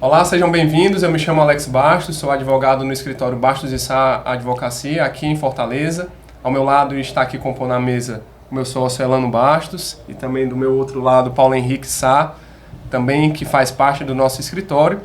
Olá, sejam bem-vindos. Eu me chamo Alex Bastos, sou advogado no escritório Bastos e Sá Advocacia, aqui em Fortaleza. Ao meu lado está aqui compondo a mesa o meu sócio Elano Bastos e também do meu outro lado Paulo Henrique Sá, também que faz parte do nosso escritório.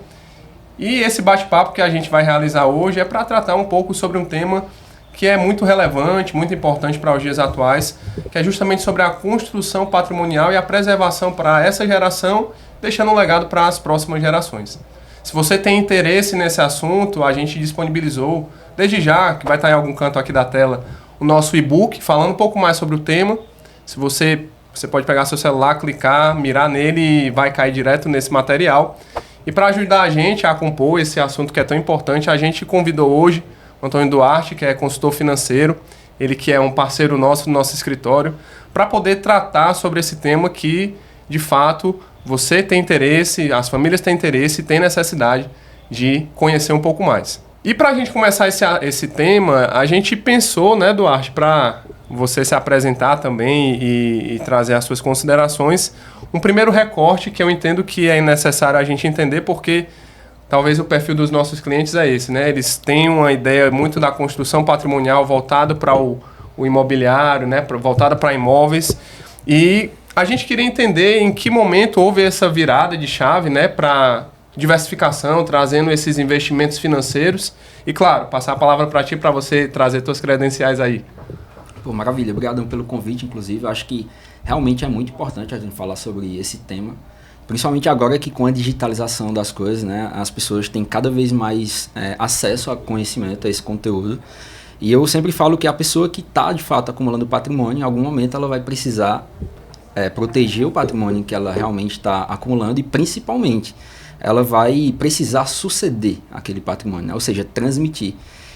E esse bate-papo que a gente vai realizar hoje é para tratar um pouco sobre um tema que é muito relevante, muito importante para os dias atuais, que é justamente sobre a construção patrimonial e a preservação para essa geração, deixando um legado para as próximas gerações. Se você tem interesse nesse assunto, a gente disponibilizou, desde já, que vai estar em algum canto aqui da tela, o nosso e-book, falando um pouco mais sobre o tema. Se você pode pegar seu celular, clicar, mirar nele e vai cair direto nesse material. E para ajudar a gente a compor esse assunto que é tão importante, a gente convidou hoje o Antônio Duarte, que é consultor financeiro, ele que é um parceiro nosso do nosso escritório, para poder tratar sobre esse tema que, de fato, você tem interesse, as famílias têm interesse e têm necessidade de conhecer um pouco mais. E para a gente começar esse tema, a gente pensou, né, Duarte, para você se apresentar também e trazer as suas considerações, um primeiro recorte que eu entendo que é necessário a gente entender, porque talvez o perfil dos nossos clientes é esse, né? Eles têm uma ideia muito da construção patrimonial voltada para o imobiliário, né? Voltada para imóveis. E a gente queria entender em que momento houve essa virada de chave, né? Para diversificação, trazendo esses investimentos financeiros. E, claro, passar a palavra para ti, para você trazer suas credenciais aí. Pô, maravilha. Obrigado pelo convite, inclusive. Eu acho que realmente é muito importante a gente falar sobre esse tema. Principalmente agora que com a digitalização das coisas, né, as pessoas têm cada vez mais acesso a conhecimento, a esse conteúdo. E eu sempre falo que a pessoa que está, de fato, acumulando patrimônio, em algum momento ela vai precisar proteger o patrimônio que ela realmente está acumulando e, principalmente, ela vai precisar suceder aquele patrimônio, né, ou seja, transmitir.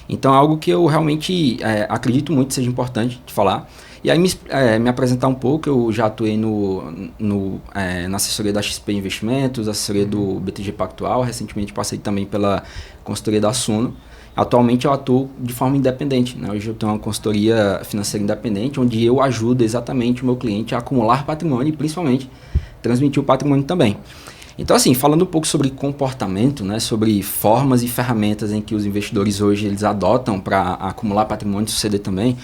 Então, é algo que eu realmente acredito muito seja importante de falar. E aí, me apresentar um pouco, eu já atuei na assessoria da XP Investimentos, assessoria do BTG Pactual, recentemente passei também pela consultoria da Suno. Atualmente eu atuo de forma independente, né? Hoje eu tenho uma consultoria financeira independente, onde eu ajudo exatamente o meu cliente a acumular patrimônio e principalmente transmitir o patrimônio também. Então, assim, falando um pouco sobre comportamento, né, sobre formas e ferramentas em que os investidores hoje eles adotam para acumular patrimônio e suceder também,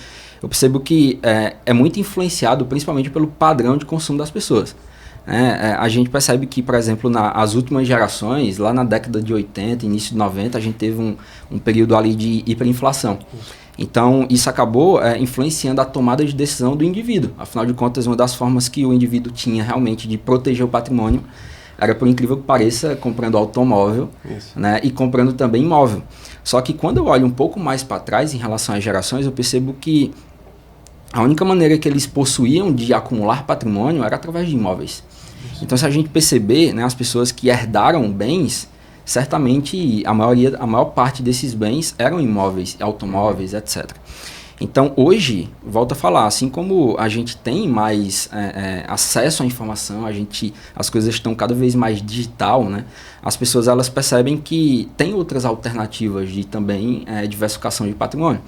eu percebo que é muito influenciado principalmente pelo padrão de consumo das pessoas. A gente percebe que, por exemplo, nas últimas gerações, lá na década de 80, início de 90, a gente teve um período ali de hiperinflação. Então, isso acabou influenciando a tomada de decisão do indivíduo. Afinal de contas, uma das formas que o indivíduo tinha realmente de proteger o patrimônio era, por incrível que pareça, comprando automóvel, né, e comprando também imóvel. Só que quando eu olho um pouco mais para trás em relação às gerações, eu percebo que a única maneira que eles possuíam de acumular patrimônio era através de imóveis. Então, se a gente perceber, né, as pessoas que herdaram bens, certamente a maior parte desses bens eram imóveis, automóveis, etc. Então, hoje, volto a falar, assim como a gente tem mais acesso à informação, as coisas estão cada vez mais digital, né? As pessoas elas percebem que tem outras alternativas de também diversificação de patrimônio.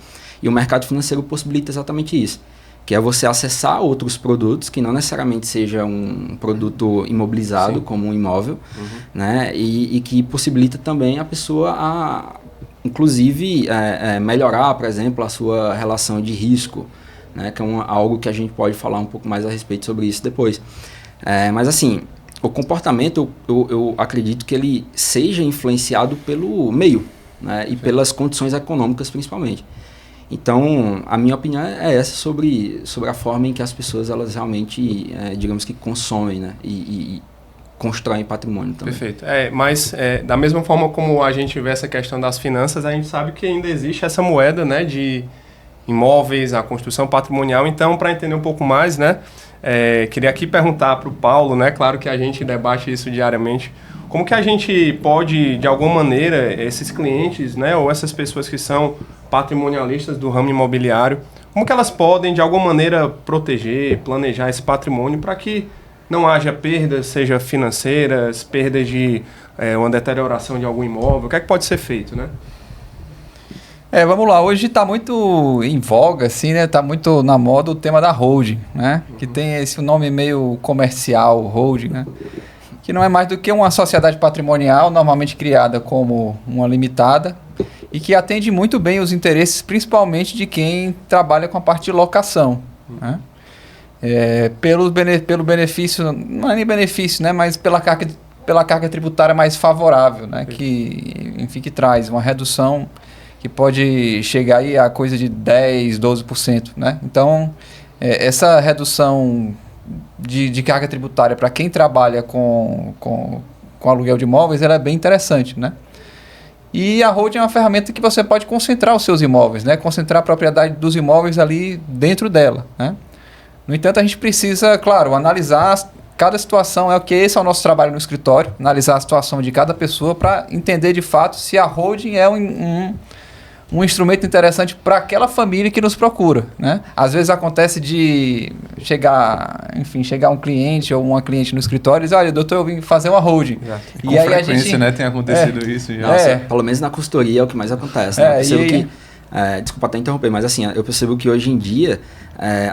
E o mercado financeiro possibilita exatamente isso, que é você acessar outros produtos, que não necessariamente seja um produto imobilizado, como um imóvel, né? E que possibilita também a pessoa inclusive melhorar, por exemplo, a sua relação de risco, né, que é algo que a gente pode falar um pouco mais a respeito sobre isso depois. Mas assim, o comportamento, eu acredito que ele seja influenciado pelo meio, né, e pelas condições econômicas principalmente. Então, a minha opinião é essa sobre a forma em que as pessoas elas realmente, digamos que consomem, né, e constroem patrimônio também. Perfeito. Mas da mesma forma como a gente vê essa questão das finanças, a gente sabe que ainda existe essa moeda, né, de imóveis, a construção patrimonial. Então, para entender um pouco mais, né, queria aqui perguntar para o Paulo, né, claro que a gente debate isso diariamente, como que a gente pode, de alguma maneira, esses clientes, né, ou essas pessoas que são patrimonialistas do ramo imobiliário, como que elas podem, de alguma maneira, proteger, planejar esse patrimônio para que não haja perdas, seja financeiras, perdas de uma deterioração de algum imóvel? O que é que pode ser feito, né? Vamos lá. Hoje está muito em voga, assim, né? Está muito na moda o tema da holding, né? Que tem esse nome meio comercial, holding, né? que não é mais do que uma sociedade patrimonial, normalmente criada como uma limitada, e que atende muito bem os interesses, principalmente de quem trabalha com a parte de locação, né? Pelo benefício, não é nem benefício, né, mas pela carga tributária mais favorável, né, que traz uma redução que pode chegar aí a coisa de 10%, 12%, né? Então, essa redução de carga tributária para quem trabalha com aluguel de imóveis, ela é bem interessante, né? E a holding é uma ferramenta que você pode concentrar os seus imóveis, né? Concentrar a propriedade dos imóveis ali dentro dela, né? No entanto, a gente precisa, claro, analisar cada situação, esse é o nosso trabalho no escritório, analisar a situação de cada pessoa para entender de fato se a holding é um instrumento interessante para aquela família que nos procura, né? Às vezes acontece de chegar um cliente ou uma cliente no escritório e diz, olha, doutor, eu vim fazer uma holding. E com aí frequência, a gente, né? Tem acontecido isso já. Nossa, pelo menos na consultoria é o que mais acontece, né? Desculpa até interromper, mas assim, eu percebo que hoje em dia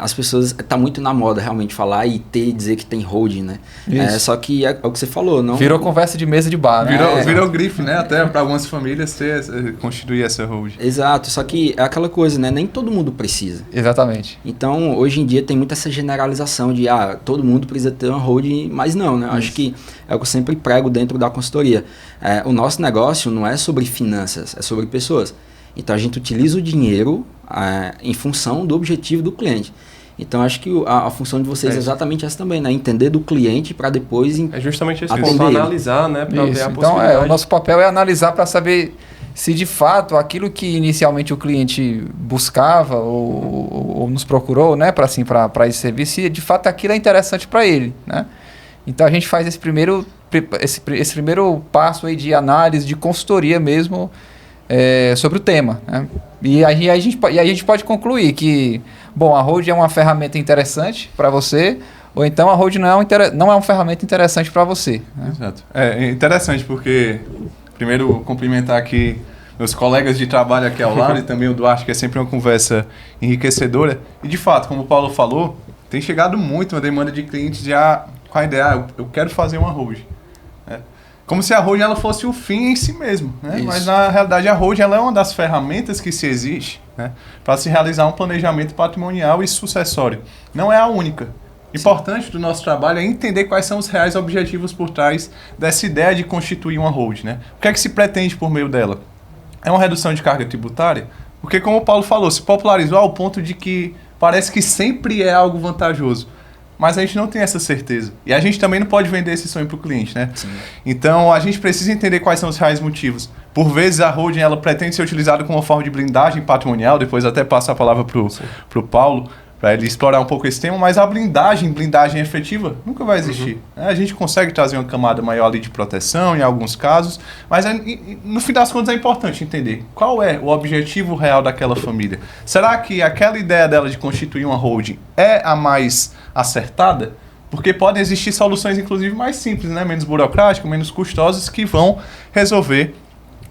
as pessoas tá muito na moda realmente falar e dizer que tem holding, né? Só que é o que você falou, não virou conversa de mesa de bar, né? Virou grife, né? Até para algumas famílias constituir essa holding. Exato, só que é aquela coisa, né? Nem todo mundo precisa. Exatamente. Então, hoje em dia tem muita essa generalização de todo mundo precisa ter uma holding, mas não, né? Eu acho que é o que eu sempre prego dentro da consultoria. O nosso negócio não é sobre finanças, é sobre pessoas. Então, a gente utiliza o dinheiro em função do objetivo do cliente. Então, acho que a função de vocês é exatamente essa também, né? Entender do cliente para depois é justamente esse ponto, analisar, né? Para ver a possibilidade. Então, o nosso papel é analisar para saber se, de fato, aquilo que inicialmente o cliente buscava ou nos procurou, né? Para esse serviço, se de fato aquilo é interessante para ele, né? Então, a gente faz esse primeiro passo aí de análise, de consultoria mesmo, sobre o tema, né? E aí a gente pode concluir que, bom, a holding é uma ferramenta interessante para você, ou então a holding não é uma ferramenta interessante para você, né? Exato. É interessante porque, primeiro, cumprimentar aqui meus colegas de trabalho aqui ao lado e também o Duarte, que é sempre uma conversa enriquecedora. E, de fato, como o Paulo falou, tem chegado muito uma demanda de clientes já com a ideia, eu quero fazer uma holding. Como se a holding ela fosse o fim em si mesmo, né? Mas na realidade a holding ela é uma das ferramentas que se existe, né, para se realizar um planejamento patrimonial e sucessório. Não é a única. Importante do nosso trabalho é entender quais são os reais objetivos por trás dessa ideia de constituir uma holding, né? O que é que se pretende por meio dela? É uma redução de carga tributária? Porque, como o Paulo falou, se popularizou ao ponto de que parece que sempre é algo vantajoso. Mas a gente não tem essa certeza. E a gente também não pode vender esse sonho para o cliente, né? Sim. Então, a gente precisa entender quais são os reais motivos. Por vezes, a holding ela pretende ser utilizada como uma forma de blindagem patrimonial. Depois até passo a palavra para o Paulo, para ele explorar um pouco esse tema. Mas a blindagem efetiva, nunca vai existir. A gente consegue trazer uma camada maior ali de proteção, em alguns casos. Mas, no fim das contas, é importante entender qual é o objetivo real daquela família. Será que aquela ideia dela de constituir uma holding é a mais acertada? Porque podem existir soluções, inclusive, mais simples, né? Menos burocráticas, menos custosas, que vão resolver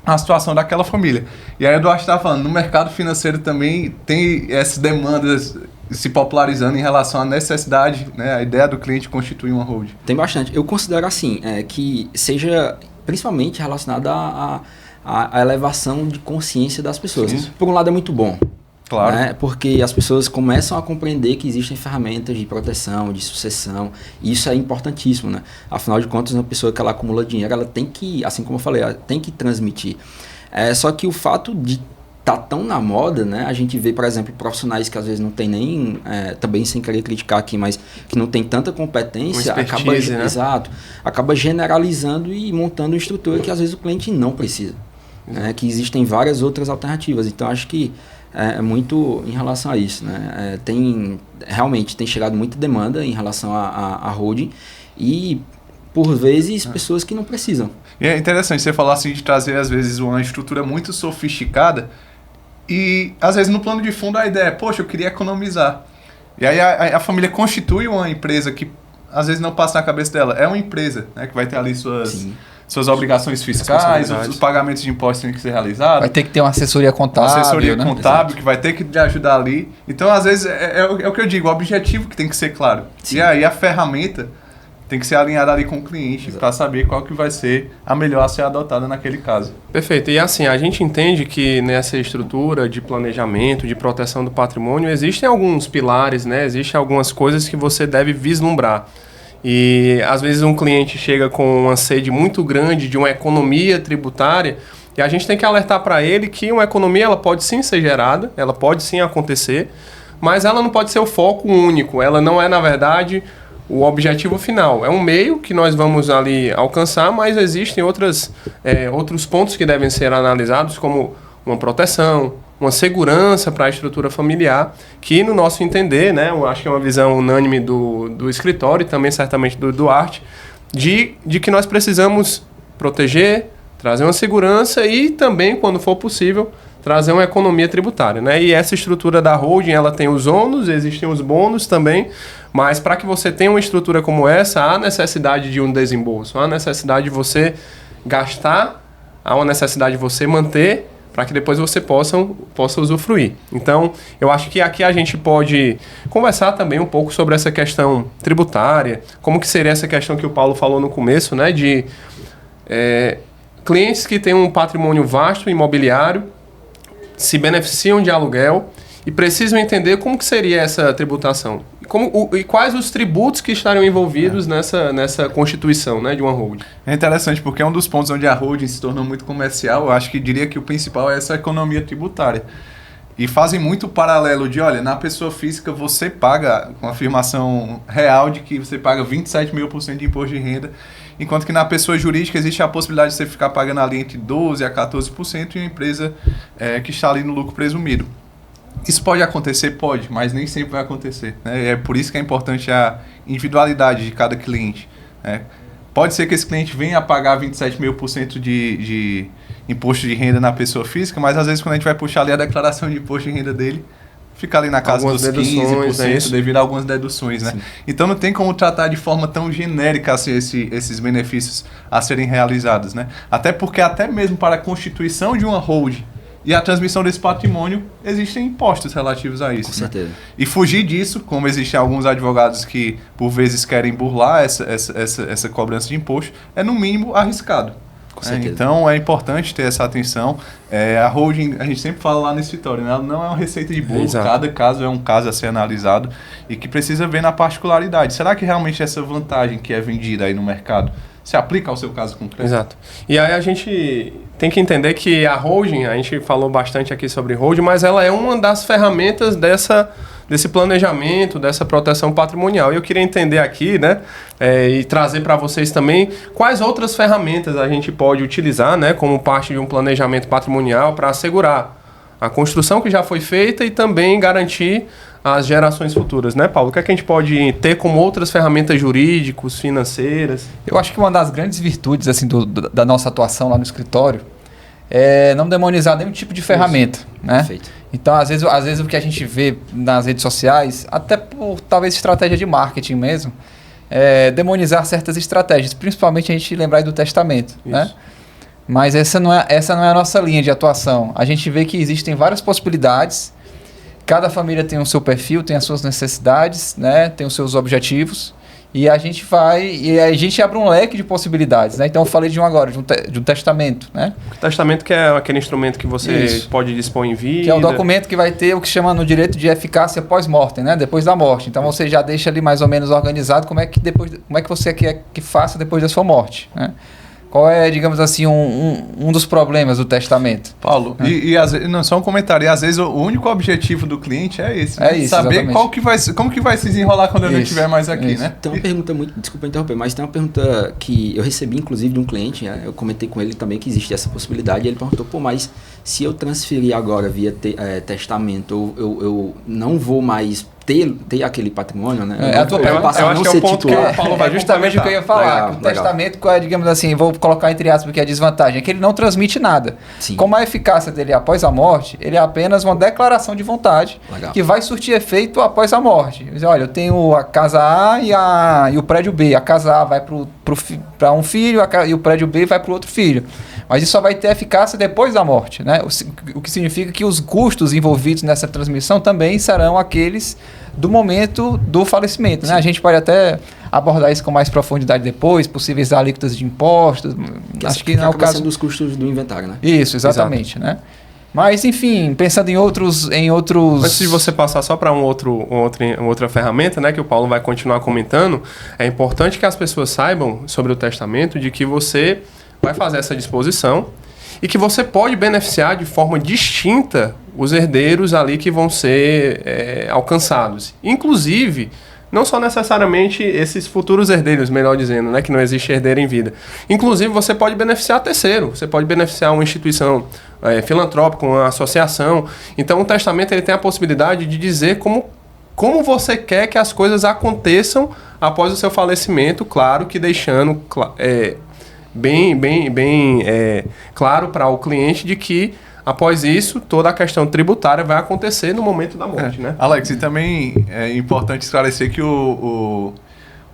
a situação daquela família. E aí o Eduardo estava falando, no mercado financeiro também tem essas demandas se popularizando em relação à necessidade, né? A ideia do cliente constituir uma holding. Tem bastante. Eu considero assim, que seja principalmente relacionado à elevação de consciência das pessoas. Sim. Por um lado é muito bom. Claro. Né? Porque as pessoas começam a compreender que existem ferramentas de proteção, de sucessão, e isso é importantíssimo, né? Afinal de contas, uma pessoa que ela acumula dinheiro, ela tem que, assim como eu falei, ela tem que transmitir. Só que o fato de estar tão na moda, né? A gente vê, por exemplo, profissionais que às vezes não tem nem, também sem querer criticar aqui, mas que não tem tanta competência, acaba generalizando e montando uma estrutura que às vezes o cliente não precisa. Né? Que existem várias outras alternativas. Então, acho que é muito em relação a isso, né? Realmente tem chegado muita demanda em relação a holding e, por vezes, pessoas que não precisam. E é interessante você falar assim de trazer, às vezes, uma estrutura muito sofisticada e, às vezes, no plano de fundo a ideia é, poxa, eu queria economizar. E aí a família constitui uma empresa que, às vezes, não passa na cabeça dela. É uma empresa, né, que vai ter ali suas obrigações fiscais, os pagamentos de impostos têm que ser realizados. Vai ter que ter uma assessoria contábil. Uma assessoria contábil, que vai ter que te ajudar ali. Então, às vezes, é o que eu digo, o objetivo que tem que ser claro. Sim. E aí a ferramenta tem que ser alinhado ali com o cliente para saber qual que vai ser a melhor a ser adotada naquele caso. Perfeito. E assim, a gente entende que nessa estrutura de planejamento, de proteção do patrimônio, existem alguns pilares, né? Existem algumas coisas que você deve vislumbrar. E às vezes um cliente chega com uma sede muito grande de uma economia tributária e a gente tem que alertar para ele que uma economia ela pode sim ser gerada, ela pode sim acontecer, mas ela não pode ser o foco único, ela não é, na verdade, o objetivo final. É um meio que nós vamos ali alcançar, mas existem outros pontos que devem ser analisados, como uma proteção, uma segurança para a estrutura familiar, que no nosso entender, né, eu acho que é uma visão unânime do escritório e também certamente do Duarte, de que nós precisamos proteger, trazer uma segurança e também, quando for possível, trazer uma economia tributária, né? E essa estrutura da holding, ela tem os ônus, existem os bônus também, mas para que você tenha uma estrutura como essa, há necessidade de um desembolso, há necessidade de você gastar, há uma necessidade de você manter, para que depois você possa usufruir. Então, eu acho que aqui a gente pode conversar também um pouco sobre essa questão tributária, como que seria essa questão que o Paulo falou no começo, né? De clientes que têm um patrimônio vasto imobiliário, se beneficiam de aluguel e precisam entender como que seria essa tributação. E quais os tributos que estariam envolvidos nessa constituição, né, de uma holding. É interessante porque é um dos pontos onde a holding se tornou muito comercial. Eu acho que diria que o principal é essa economia tributária. E fazem muito paralelo de, olha, na pessoa física você paga, com afirmação real de que você paga 27 mil % de imposto de renda, enquanto que na pessoa jurídica existe a possibilidade de você ficar pagando ali entre 12% a 14% em uma empresa que está ali no lucro presumido. Isso pode acontecer? Pode, mas nem sempre vai acontecer, né? É por isso que é importante a individualidade de cada cliente, né? Pode ser que esse cliente venha a pagar 27 mil % de imposto de renda na pessoa física, mas às vezes quando a gente vai puxar ali a declaração de imposto de renda dele, fica ali na casa algumas dos 15%, devido a algumas deduções, né? Sim. Então não tem como tratar de forma tão genérica assim, esses benefícios a serem realizados, né? Até porque até mesmo para a constituição de uma holding e a transmissão desse patrimônio, existem impostos relativos a isso. Com certeza. Né? E fugir disso, como existem alguns advogados que por vezes querem burlar essa cobrança de imposto, é no mínimo arriscado. Com certeza. Então é importante ter essa atenção. A holding, a gente sempre fala lá no escritório, né? Ela não é uma receita de bolo, Exato. Cada caso é um caso a ser analisado e que precisa ver na particularidade. Será que realmente essa vantagem que é vendida aí no mercado se aplica ao seu caso concreto? Exato. E aí a gente tem que entender que a holding, a gente falou bastante aqui sobre holding, mas ela é uma das ferramentas desse planejamento, dessa proteção patrimonial. E eu queria entender aqui, né, e trazer para vocês também quais outras ferramentas a gente pode utilizar, né, como parte de um planejamento patrimonial para assegurar a construção que já foi feita e também garantir as gerações futuras, né, Paulo? O que é que a gente pode ter como outras ferramentas jurídicas, financeiras? Eu acho que uma das grandes virtudes assim, da nossa atuação lá no escritório é não demonizar nenhum tipo de ferramenta, né? Perfeito. Então, às vezes o que a gente vê nas redes sociais, até por talvez estratégia de marketing mesmo, é demonizar certas estratégias, principalmente a gente lembrar do testamento, né? Mas essa não é a nossa linha de atuação. A gente vê que existem várias possibilidades. Cada família tem o seu perfil, tem as suas necessidades, né? Tem os seus objetivos. E a gente abre um leque de possibilidades, né? Então eu falei de um agora, de um testamento, né? O testamento que é aquele instrumento que você pode dispor em vida. Que é o documento que vai ter o que chama no direito de eficácia pós-mortem, né? Depois da morte. Então você já deixa ali mais ou menos organizado como é que você quer que faça depois da sua morte, né? Qual é, digamos assim, um dos problemas do testamento? Paulo, e às vezes, não, só um comentário, e às vezes o único objetivo do cliente é esse, né? É isso, saber exatamente. como que vai se desenrolar quando eu não estiver mais aqui, né? Tem uma pergunta desculpa interromper, mas tem uma pergunta que eu recebi inclusive de um cliente, né? Eu comentei com ele também que existe essa possibilidade, e ele perguntou, mas se eu transferir agora via testamento, eu não vou mais ter aquele patrimônio, né? A tua pergunta, eu acho que é o ponto que o Paulo vai justamente o que eu ia falar. Legal, que o testamento, digamos assim, vou colocar entre aspas porque é a desvantagem, é que ele não transmite nada. Sim. Como a eficácia dele após a morte, ele é apenas uma declaração de vontade que vai surtir efeito após a morte. Diz, olha, eu tenho a casa A e o prédio B. A casa A vai para um filho e o prédio B vai para o outro filho. Mas isso só vai ter eficácia depois da morte, né? O que significa que os custos envolvidos nessa transmissão também serão aqueles do momento do falecimento, né? A gente pode até abordar isso com mais profundidade depois, possíveis alíquotas de impostos. Acho que não é o caso dos custos do inventário, né? Isso, exatamente, né? Mas, enfim, pensando em outros... Antes de você passar só para outra ferramenta, né, que o Paulo vai continuar comentando, é importante que as pessoas saibam sobre o testamento de que você vai fazer essa disposição e que você pode beneficiar de forma distinta os herdeiros ali que vão ser alcançados. Inclusive, não só necessariamente esses futuros herdeiros, melhor dizendo, né, que não existe herdeiro em vida. Inclusive, você pode beneficiar terceiro, você pode beneficiar uma instituição filantrópica, uma associação. Então, o testamento ele tem a possibilidade de dizer como você quer que as coisas aconteçam após o seu falecimento, claro que deixando bem claro para o cliente de que após isso, toda a questão tributária vai acontecer no momento da morte, né? Alex, e também é importante esclarecer que o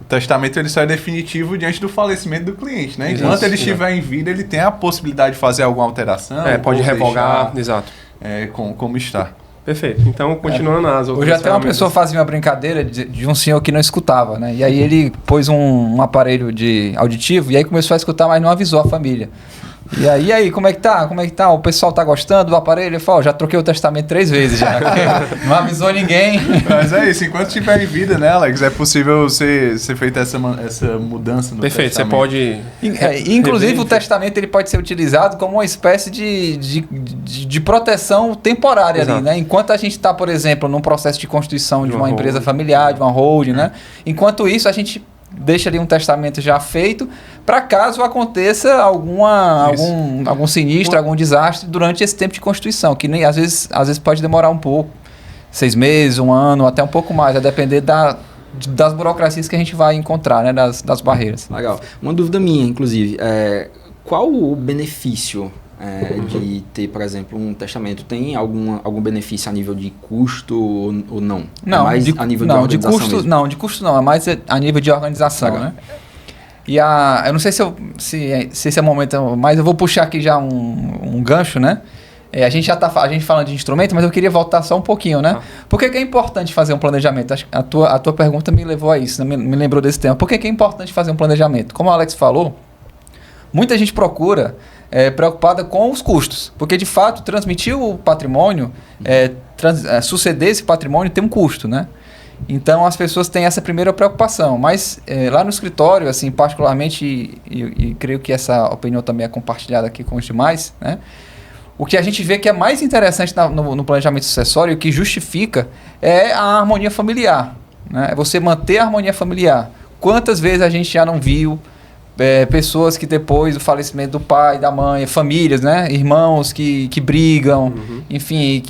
testamento ele só é definitivo diante do falecimento do cliente, né? Enquanto ele estiver em vida, ele tem a possibilidade de fazer alguma alteração. Pode revogar, exato. Como está. Perfeito. Então, continuando as outras. Hoje até uma pessoa fazia uma brincadeira de um senhor que não escutava, né? E aí ele pôs um aparelho de auditivo e aí começou a escutar, mas não avisou a família. E aí, como é que tá? O pessoal tá gostando do aparelho? Ele falou, já troquei o testamento 3 vezes já. Não avisou ninguém. Mas é isso, enquanto estiver em vida, né, Alex? É possível ser feita essa mudança no Perfeito, testamento. Você pode... Inclusive, o testamento ele pode ser utilizado como uma espécie de proteção temporária ali, né? Enquanto a gente está, por exemplo, num processo de constituição de uma empresa familiar, de uma holding, né? Enquanto isso, a gente deixa ali um testamento já feito para caso aconteça algum sinistro, algum desastre durante esse tempo de constituição, que nem às vezes pode demorar um pouco, 6 meses, 1 ano, até um pouco mais, a depender das burocracias que a gente vai encontrar, né, das barreiras. Legal. Uma dúvida minha, inclusive, qual o benefício de ter, por exemplo, um testamento? Tem algum benefício a nível de custo ou não? Não, mais a nível de organização mesmo? Não, de custo não, é mais a nível de organização, né? E eu não sei se esse é o momento, mas eu vou puxar aqui já um gancho, né? A gente falando de instrumento, mas eu queria voltar só um pouquinho, né? Por que é importante fazer um planejamento? Acho que a tua pergunta me levou a isso, né? Me lembrou desse tema. Por que é importante fazer um planejamento? Como o Alex falou, muita gente procura preocupada com os custos, porque de fato transmitir o patrimônio, suceder esse patrimônio tem um custo, né? Então as pessoas têm essa primeira preocupação, mas lá no escritório, assim, particularmente, e creio que essa opinião também é compartilhada aqui com os demais, né? O que a gente vê que é mais interessante no planejamento sucessório, o que justifica, é a harmonia familiar, né? É você manter a harmonia familiar. Quantas vezes a gente já não viu pessoas que depois do falecimento do pai, da mãe, famílias, né? Irmãos que brigam, enfim,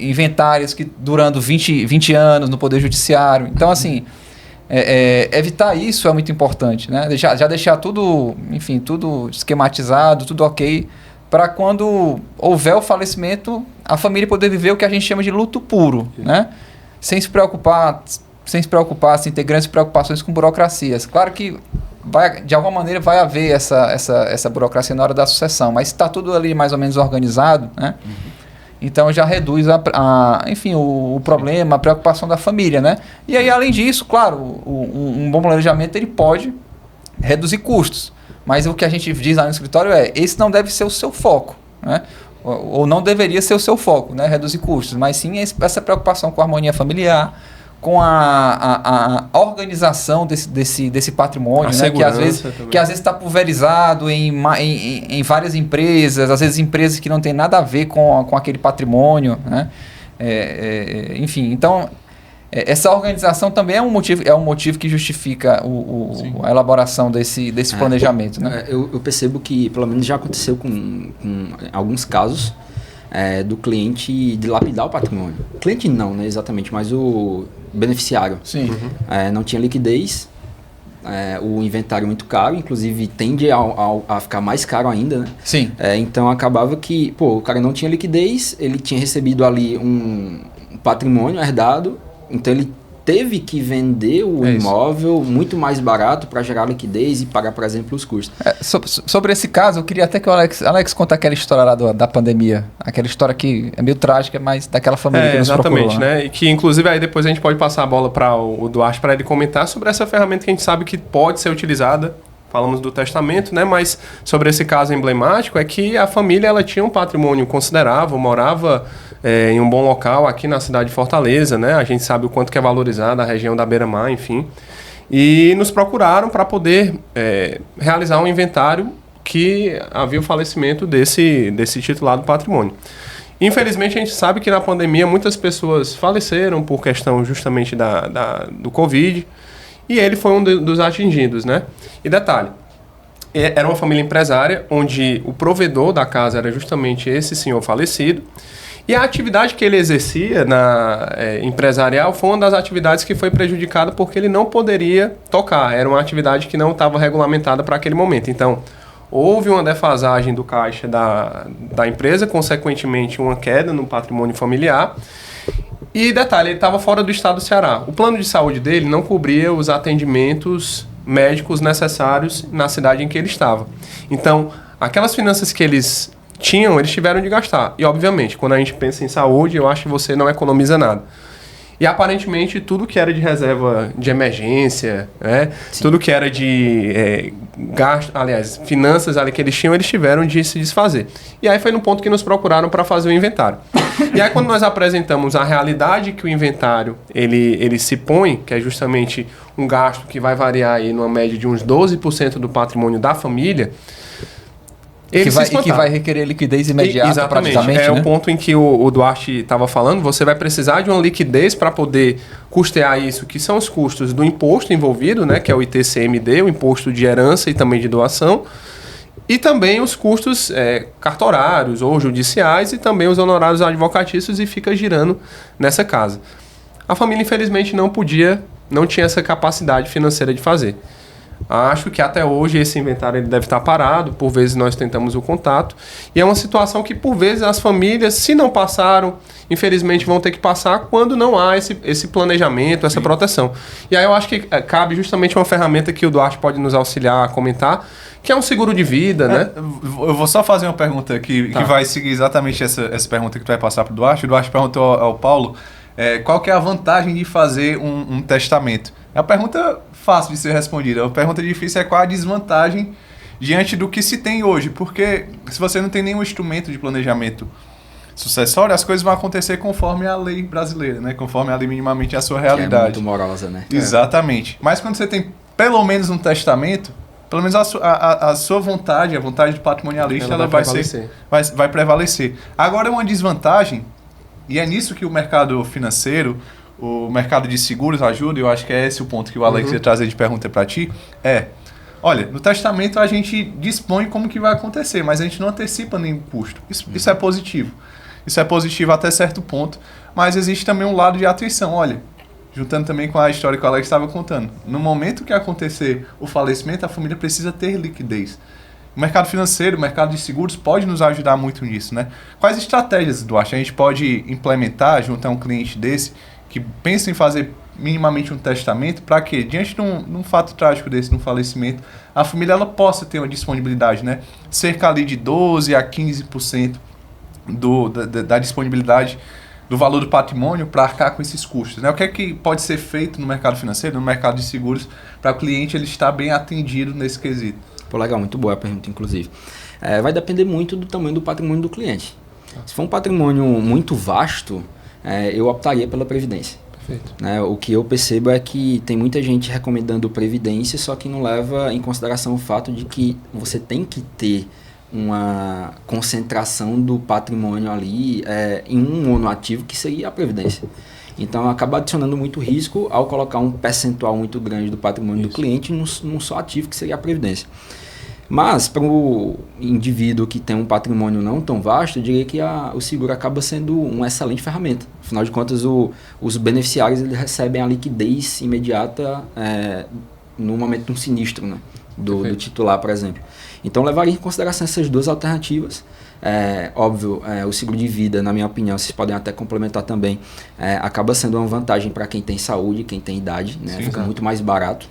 inventários que durando 20 anos no Poder Judiciário. Então, assim, evitar isso é muito importante, né? Já deixar tudo, enfim, tudo esquematizado, tudo ok, para quando houver o falecimento, a família poder viver o que a gente chama de luto puro, né? Sem se preocupar, sem ter grandes preocupações com burocracias. Claro que de alguma maneira vai haver essa burocracia na hora da sucessão, mas está tudo ali mais ou menos organizado, né? Então já reduz enfim, o problema, a preocupação da família, né? E aí, além disso, claro, um bom planejamento ele pode reduzir custos, mas o que a gente diz lá no escritório esse não deve ser o seu foco, né? Ou não deveria ser o seu foco, né? Reduzir custos, mas sim essa preocupação com a harmonia familiar, com a organização desse patrimônio, né? Que às vezes está pulverizado em várias empresas, às vezes empresas que não tem nada a ver com aquele patrimônio, né? Enfim, então essa organização também é um motivo que justifica a elaboração desse planejamento, né? Eu percebo que pelo menos já aconteceu com alguns casos do cliente dilapidar o patrimônio. Cliente não, né, exatamente, mas o beneficiário. Sim. Não tinha liquidez, o inventário muito caro, inclusive tende a ficar mais caro ainda, né? Sim. Então acabava que, o cara não tinha liquidez, ele tinha recebido ali um patrimônio herdado, então ele teve que vender o imóvel muito mais barato para gerar liquidez e pagar, por exemplo, os custos. Sobre esse caso, eu queria até que o Alex conte aquela história lá da pandemia. Aquela história que é meio trágica, mas daquela família que nos procurou. Exatamente, né? E que, inclusive, aí depois a gente pode passar a bola para o Duarte para ele comentar sobre essa ferramenta que a gente sabe que pode ser utilizada. Falamos do testamento, né? Mas sobre esse caso emblemático é que a família ela tinha um patrimônio considerável, morava em um bom local aqui na cidade de Fortaleza, né? A gente sabe o quanto que é valorizada a região da Beira-Mar, enfim. E nos procuraram para poder realizar um inventário que havia o falecimento desse titular do patrimônio. Infelizmente, a gente sabe que na pandemia muitas pessoas faleceram por questão justamente do Covid, e ele foi um dos atingidos, né? E detalhe, era uma família empresária, onde o provedor da casa era justamente esse senhor falecido, e a atividade que ele exercia empresarial foi uma das atividades que foi prejudicada porque ele não poderia tocar. Era uma atividade que não estava regulamentada para aquele momento. Então, houve uma defasagem do caixa da empresa, consequentemente uma queda no patrimônio familiar. E detalhe, ele estava fora do estado do Ceará. O plano de saúde dele não cobria os atendimentos médicos necessários na cidade em que ele estava. Então, aquelas finanças que eles tinham, eles tiveram de gastar. E, obviamente, quando a gente pensa em saúde, eu acho que você não economiza nada. E, aparentemente, tudo que era de reserva de emergência, né? Tudo que era de gasto, aliás, finanças ali que eles tinham, eles tiveram de se desfazer. E aí foi no ponto que nos procuraram para fazer o inventário. E aí, quando nós apresentamos a realidade que o inventário ele se põe, que é justamente um gasto que vai variar aí numa média de uns 12% do patrimônio da família, e que vai requerer liquidez imediata. Exatamente. Praticamente, o ponto em que o Duarte estava falando. Você vai precisar de uma liquidez para poder custear isso, que são os custos do imposto envolvido, né, que é o ITCMD, o imposto de herança e também de doação, e também os custos cartorários ou judiciais e também os honorários advocatícios, e fica girando nessa casa. A família, infelizmente, não tinha essa capacidade financeira de fazer. Acho que até hoje esse inventário ele deve estar parado, por vezes nós tentamos o contato, e é uma situação que por vezes as famílias, se não passaram, infelizmente vão ter que passar quando não há esse planejamento, essa proteção. E aí eu acho que cabe justamente uma ferramenta que o Duarte pode nos auxiliar a comentar, que é um seguro de vida, né? Eu vou só fazer uma pergunta que vai seguir exatamente essa pergunta que tu vai passar para o Duarte. O Duarte perguntou ao Paulo qual que é a vantagem de fazer um testamento. É uma pergunta fácil de ser respondida. A pergunta difícil é qual a desvantagem diante do que se tem hoje. Porque se você não tem nenhum instrumento de planejamento sucessório, as coisas vão acontecer conforme a lei brasileira, né? Conforme ali minimamente a sua realidade. Que é muito morosa, né? Exatamente. Mas quando você tem pelo menos um testamento, pelo menos a sua vontade, a vontade patrimonialista, ela vai prevalecer. Agora, uma desvantagem, e é nisso que o mercado financeiro, o mercado de seguros ajuda, eu acho que é esse o ponto que o Alex ia trazer de pergunta para ti, olha, no testamento a gente dispõe como que vai acontecer, mas a gente não antecipa nenhum custo. Isso é positivo. Isso é positivo até certo ponto, mas existe também um lado de atrição, olha, juntando também com a história que o Alex estava contando. No momento que acontecer o falecimento, a família precisa ter liquidez. O mercado financeiro, o mercado de seguros pode nos ajudar muito nisso, né? Quais estratégias, Duarte, a gente pode implementar junto a um cliente desse que pensa em fazer minimamente um testamento para que, diante de um fato trágico desse, de um falecimento, a família ela possa ter uma disponibilidade, né? Cerca ali de 12% a 15% da disponibilidade do valor do patrimônio para arcar com esses custos, né? O que é que pode ser feito no mercado financeiro, no mercado de seguros, para o cliente ele estar bem atendido nesse quesito? Pô, legal, muito boa a pergunta, inclusive. Vai depender muito do tamanho do patrimônio do cliente. Se for um patrimônio muito vasto, eu optaria pela Previdência. Perfeito. O que eu percebo é que tem muita gente recomendando Previdência, só que não leva em consideração o fato de que você tem que ter uma concentração do patrimônio ali em um monoativo, que seria a Previdência. Então, acaba adicionando muito risco ao colocar um percentual muito grande do patrimônio do cliente num só ativo, que seria a Previdência. Mas, para o indivíduo que tem um patrimônio não tão vasto, eu diria que o seguro acaba sendo uma excelente ferramenta. Afinal de contas, os beneficiários eles recebem a liquidez imediata no momento de um sinistro, né? do titular, por exemplo. Então, levaria em consideração essas duas alternativas. Óbvio, o seguro de vida, na minha opinião, vocês podem até complementar também, acaba sendo uma vantagem para quem tem saúde, quem tem idade, né? Sim, Fica muito mais barato.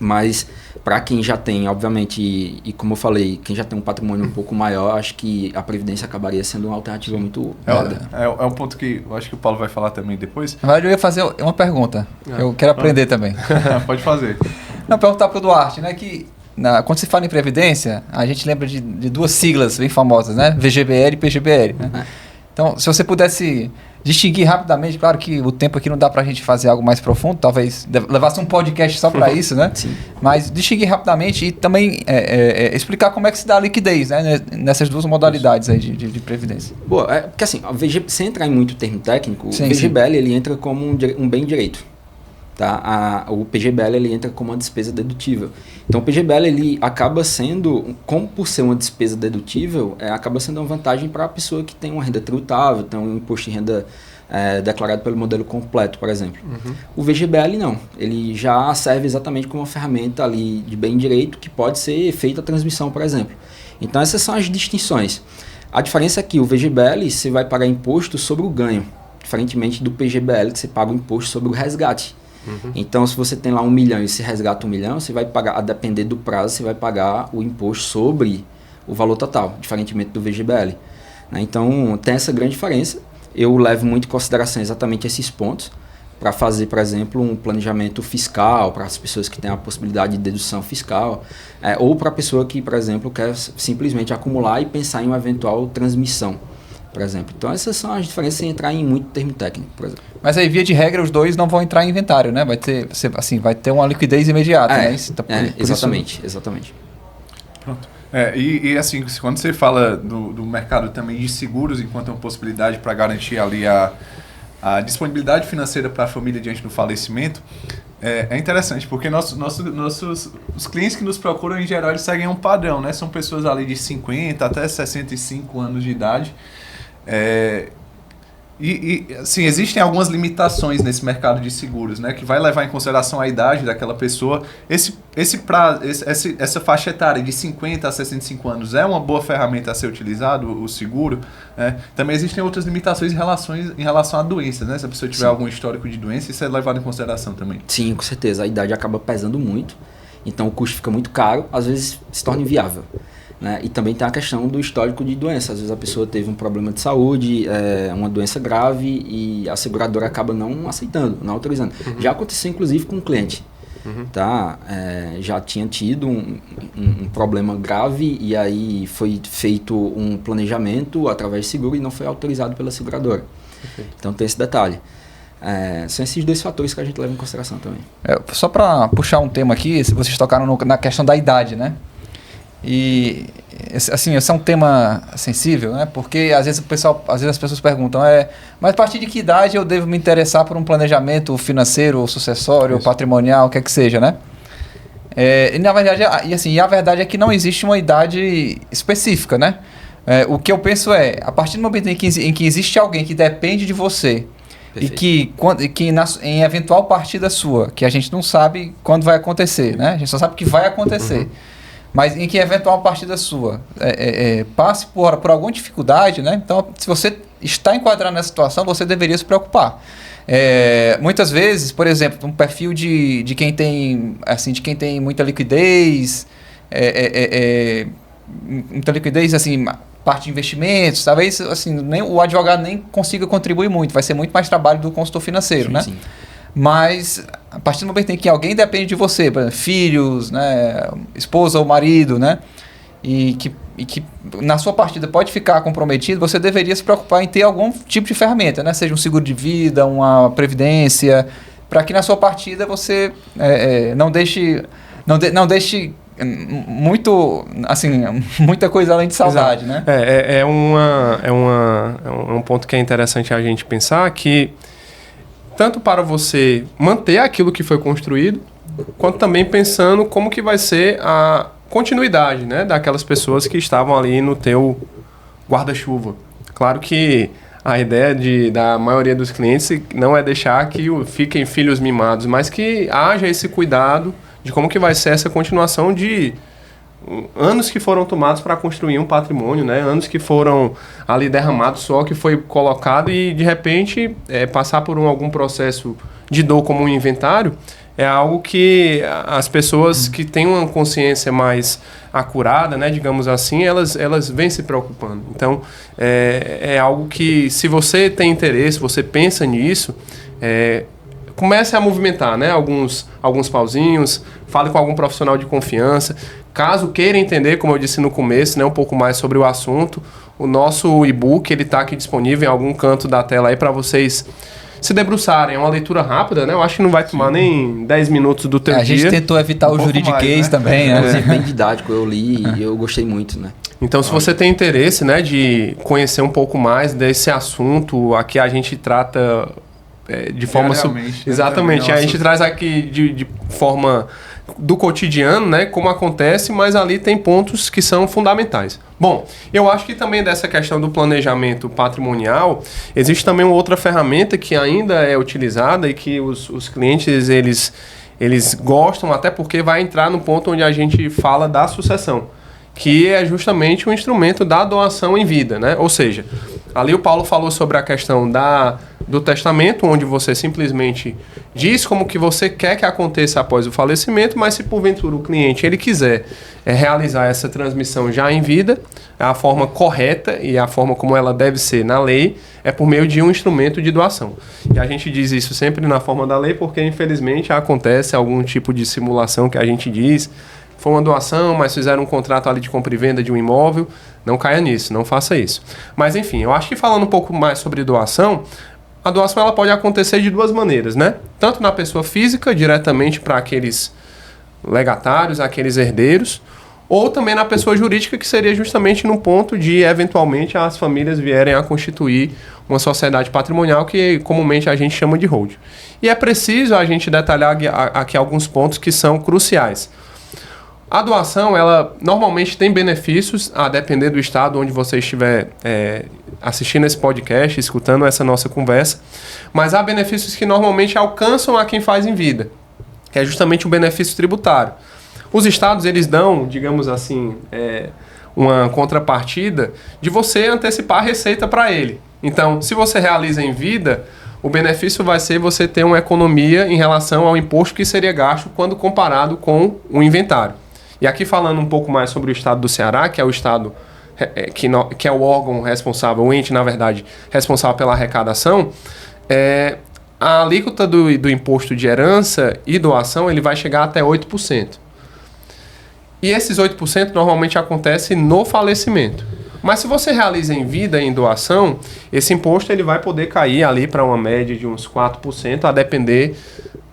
Mas para quem já tem, obviamente, e como eu falei, quem já tem um patrimônio um pouco maior, acho que a Previdência acabaria sendo uma alternativa muito válida. É um ponto que eu acho que o Paulo vai falar também depois. Na verdade, eu ia fazer uma pergunta. Eu quero aprender também. Pode fazer. Não, perguntar para o Duarte, né, que quando se fala em Previdência, a gente lembra de duas siglas bem famosas, né? VGBL e PGBL. Né? Então, se você pudesse distinguir rapidamente, claro que o tempo aqui não dá para a gente fazer algo mais profundo, talvez levasse um podcast só para isso, né? Sim. Mas distinguir rapidamente e também explicar como é que se dá a liquidez, né? Nessas duas modalidades aí de Previdência. Boa, porque assim, sem entrar em muito termo técnico, Sim, o VGBL ele entra como um bem direito. Tá? O PGBL ele entra como uma despesa dedutível. Então o PGBL ele acaba sendo, como por ser uma despesa dedutível, acaba sendo uma vantagem para a pessoa que tem uma renda tributável, tem um imposto de renda declarado pelo modelo completo, por exemplo. Uhum. O VGBL não, ele já serve exatamente como uma ferramenta ali de bem direito que pode ser feita a transmissão, por exemplo. Então essas são as distinções. A diferença é que o VGBL você vai pagar imposto sobre o ganho, diferentemente do PGBL que você paga o imposto sobre o resgate. Uhum. Então, se você tem lá 1 milhão e se resgata 1 milhão, você vai pagar, a depender do prazo, você vai pagar o imposto sobre o valor total, diferentemente do VGBL. Né? Então, tem essa grande diferença. Eu levo muito em consideração exatamente esses pontos para fazer, por exemplo, um planejamento fiscal para as pessoas que têm a possibilidade de dedução fiscal, ou para a pessoa que, por exemplo, quer simplesmente acumular e pensar em uma eventual transmissão, por exemplo. Então, essas são as diferenças sem entrar em muito termo técnico, por exemplo. Mas aí, via de regra, os dois não vão entrar em inventário, né? Vai ter uma liquidez imediata, né? Exatamente, exatamente. Pronto. E assim, quando você fala do mercado também de seguros, enquanto uma possibilidade para garantir ali a disponibilidade financeira para a família diante do falecimento, é interessante, porque os clientes que nos procuram, em geral, eles seguem um padrão, né? São pessoas ali de 50 até 65 anos de idade. Assim, existem algumas limitações nesse mercado de seguros, né, que vai levar em consideração a idade daquela pessoa. Essa faixa etária de 50 a 65 anos é uma boa ferramenta a ser utilizado, o seguro. Né? Também existem outras limitações em relação a doenças, né? Se a pessoa tiver algum histórico de doença, isso é levado em consideração também. Sim, com certeza. A idade acaba pesando muito, então o custo fica muito caro, às vezes se torna inviável. Né? E também tem a questão do histórico de doença. Às vezes a pessoa teve um problema de saúde, uma doença grave, e a seguradora acaba não aceitando, não autorizando. Uhum. Já aconteceu inclusive com um cliente. Uhum. Tá? Já tinha tido um problema grave e aí foi feito um planejamento através de seguro e não foi autorizado pela seguradora. Perfeito. Então tem esse detalhe. São esses dois fatores que a gente leva em consideração também. Só para puxar um tema aqui, vocês tocaram na questão da idade, né? E assim, esse é um tema sensível, né? Porque às vezes as pessoas perguntam, mas a partir de que idade eu devo me interessar por um planejamento financeiro, ou sucessório, ou patrimonial, o que é que seja, né? E na verdade, a verdade é que não existe uma idade específica, né? O que eu penso a partir do momento em que existe alguém que depende de você, perfeito, e que em eventual partida sua, que a gente não sabe quando vai acontecer, né? A gente só sabe que vai acontecer. Uhum. Mas em que eventual partida sua passe por alguma dificuldade, né? Então, se você está enquadrado nessa situação, você deveria se preocupar. Muitas vezes, por exemplo, um perfil de quem tem muita liquidez, assim, parte de investimentos, talvez assim, o advogado nem consiga contribuir muito, vai ser muito mais trabalho do consultor financeiro, sim, né? Sim. Mas a partir do momento em que alguém depende de você, por exemplo, filhos, né, esposa ou marido, né, e que na sua partida pode ficar comprometido, você deveria se preocupar em ter algum tipo de ferramenta, né, seja um seguro de vida, uma previdência, para que na sua partida você não deixe muito, assim, muita coisa além de saudade. Exato. Né? Um ponto que é interessante a gente pensar que tanto para você manter aquilo que foi construído, quanto também pensando como que vai ser a continuidade, né, daquelas pessoas que estavam ali no teu guarda-chuva. Claro que a ideia da maioria dos clientes não é deixar que fiquem filhos mimados, mas que haja esse cuidado de como que vai ser essa continuação de anos que foram tomados para construir um patrimônio, né? Anos que foram ali derramados, só que foi colocado e de repente passar por algum processo de dor como um inventário é algo que as pessoas que têm uma consciência mais acurada, né, digamos assim, elas vêm se preocupando. Então, é algo que, se você tem interesse, você pensa nisso, comece a movimentar, né, alguns pauzinhos, fale com algum profissional de confiança. Caso queira entender, como eu disse no começo, né, um pouco mais sobre o assunto, o nosso e-book está aqui disponível em algum canto da tela aí para vocês se debruçarem. É uma leitura rápida, né? Eu acho que não vai tomar nem 10 minutos do teu dia. A gente tentou evitar o juridiquês, né? Também, né? Inclusive bem didático, eu li e eu gostei muito, né? Então, se você tem interesse, né, de conhecer um pouco mais desse assunto, aqui a gente trata de forma... Exatamente, a gente traz aqui de forma do cotidiano, né, como acontece, mas ali tem pontos que são fundamentais. Bom, eu acho que também dessa questão do planejamento patrimonial, existe também uma outra ferramenta que ainda é utilizada e que os clientes, eles gostam, até porque vai entrar no ponto onde a gente fala da sucessão, que é justamente o instrumento da doação em vida, né? Ou seja, ali o Paulo falou sobre a questão do testamento, onde você simplesmente diz como que você quer que aconteça após o falecimento, mas se porventura o cliente ele quiser realizar essa transmissão já em vida, a forma correta e a forma como ela deve ser na lei é por meio de um instrumento de doação. E a gente diz isso sempre na forma da lei porque, infelizmente, acontece algum tipo de simulação que a gente diz, foi uma doação, mas fizeram um contrato ali de compra e venda de um imóvel, não caia nisso, não faça isso. Mas, enfim, eu acho que falando um pouco mais sobre doação, a doação ela pode acontecer de duas maneiras, né? Tanto na pessoa física, diretamente para aqueles legatários, aqueles herdeiros, ou também na pessoa jurídica, que seria justamente no ponto de, eventualmente, as famílias vierem a constituir uma sociedade patrimonial que comumente a gente chama de hold. E é preciso a gente detalhar aqui alguns pontos que são cruciais. A doação, ela normalmente tem benefícios, a depender do estado onde você estiver assistindo esse podcast, escutando essa nossa conversa, mas há benefícios que normalmente alcançam a quem faz em vida, que é justamente o benefício tributário. Os estados, eles dão, digamos assim, uma contrapartida de você antecipar a receita para ele. Então, se você realiza em vida, o benefício vai ser você ter uma economia em relação ao imposto que seria gasto quando comparado com o inventário. E aqui falando um pouco mais sobre o estado do Ceará, que é o estado que é o órgão responsável, o ente, na verdade, responsável pela arrecadação, a alíquota do imposto de herança e doação ele vai chegar até 8%. E esses 8% normalmente acontece no falecimento. Mas se você realiza em vida, em doação, esse imposto ele vai poder cair ali para uma média de uns 4%, a depender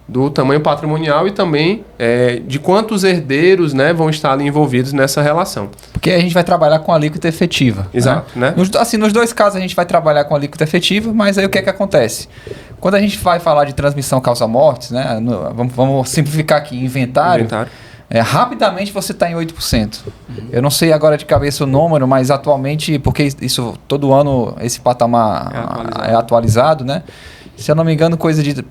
do tamanho patrimonial e também de quantos herdeiros, né, vão estar ali envolvidos nessa relação. Porque a gente vai trabalhar com alíquota efetiva. Exato, né? Nos dois casos a gente vai trabalhar com alíquota efetiva, mas aí o que é que acontece? Quando a gente vai falar de transmissão causa-mortes, né, vamos simplificar aqui, inventário. Rapidamente você está em 8%. Eu não sei agora de cabeça o número, mas atualmente, porque isso todo ano esse patamar é atualizado, né? Se eu não me engano, coisa de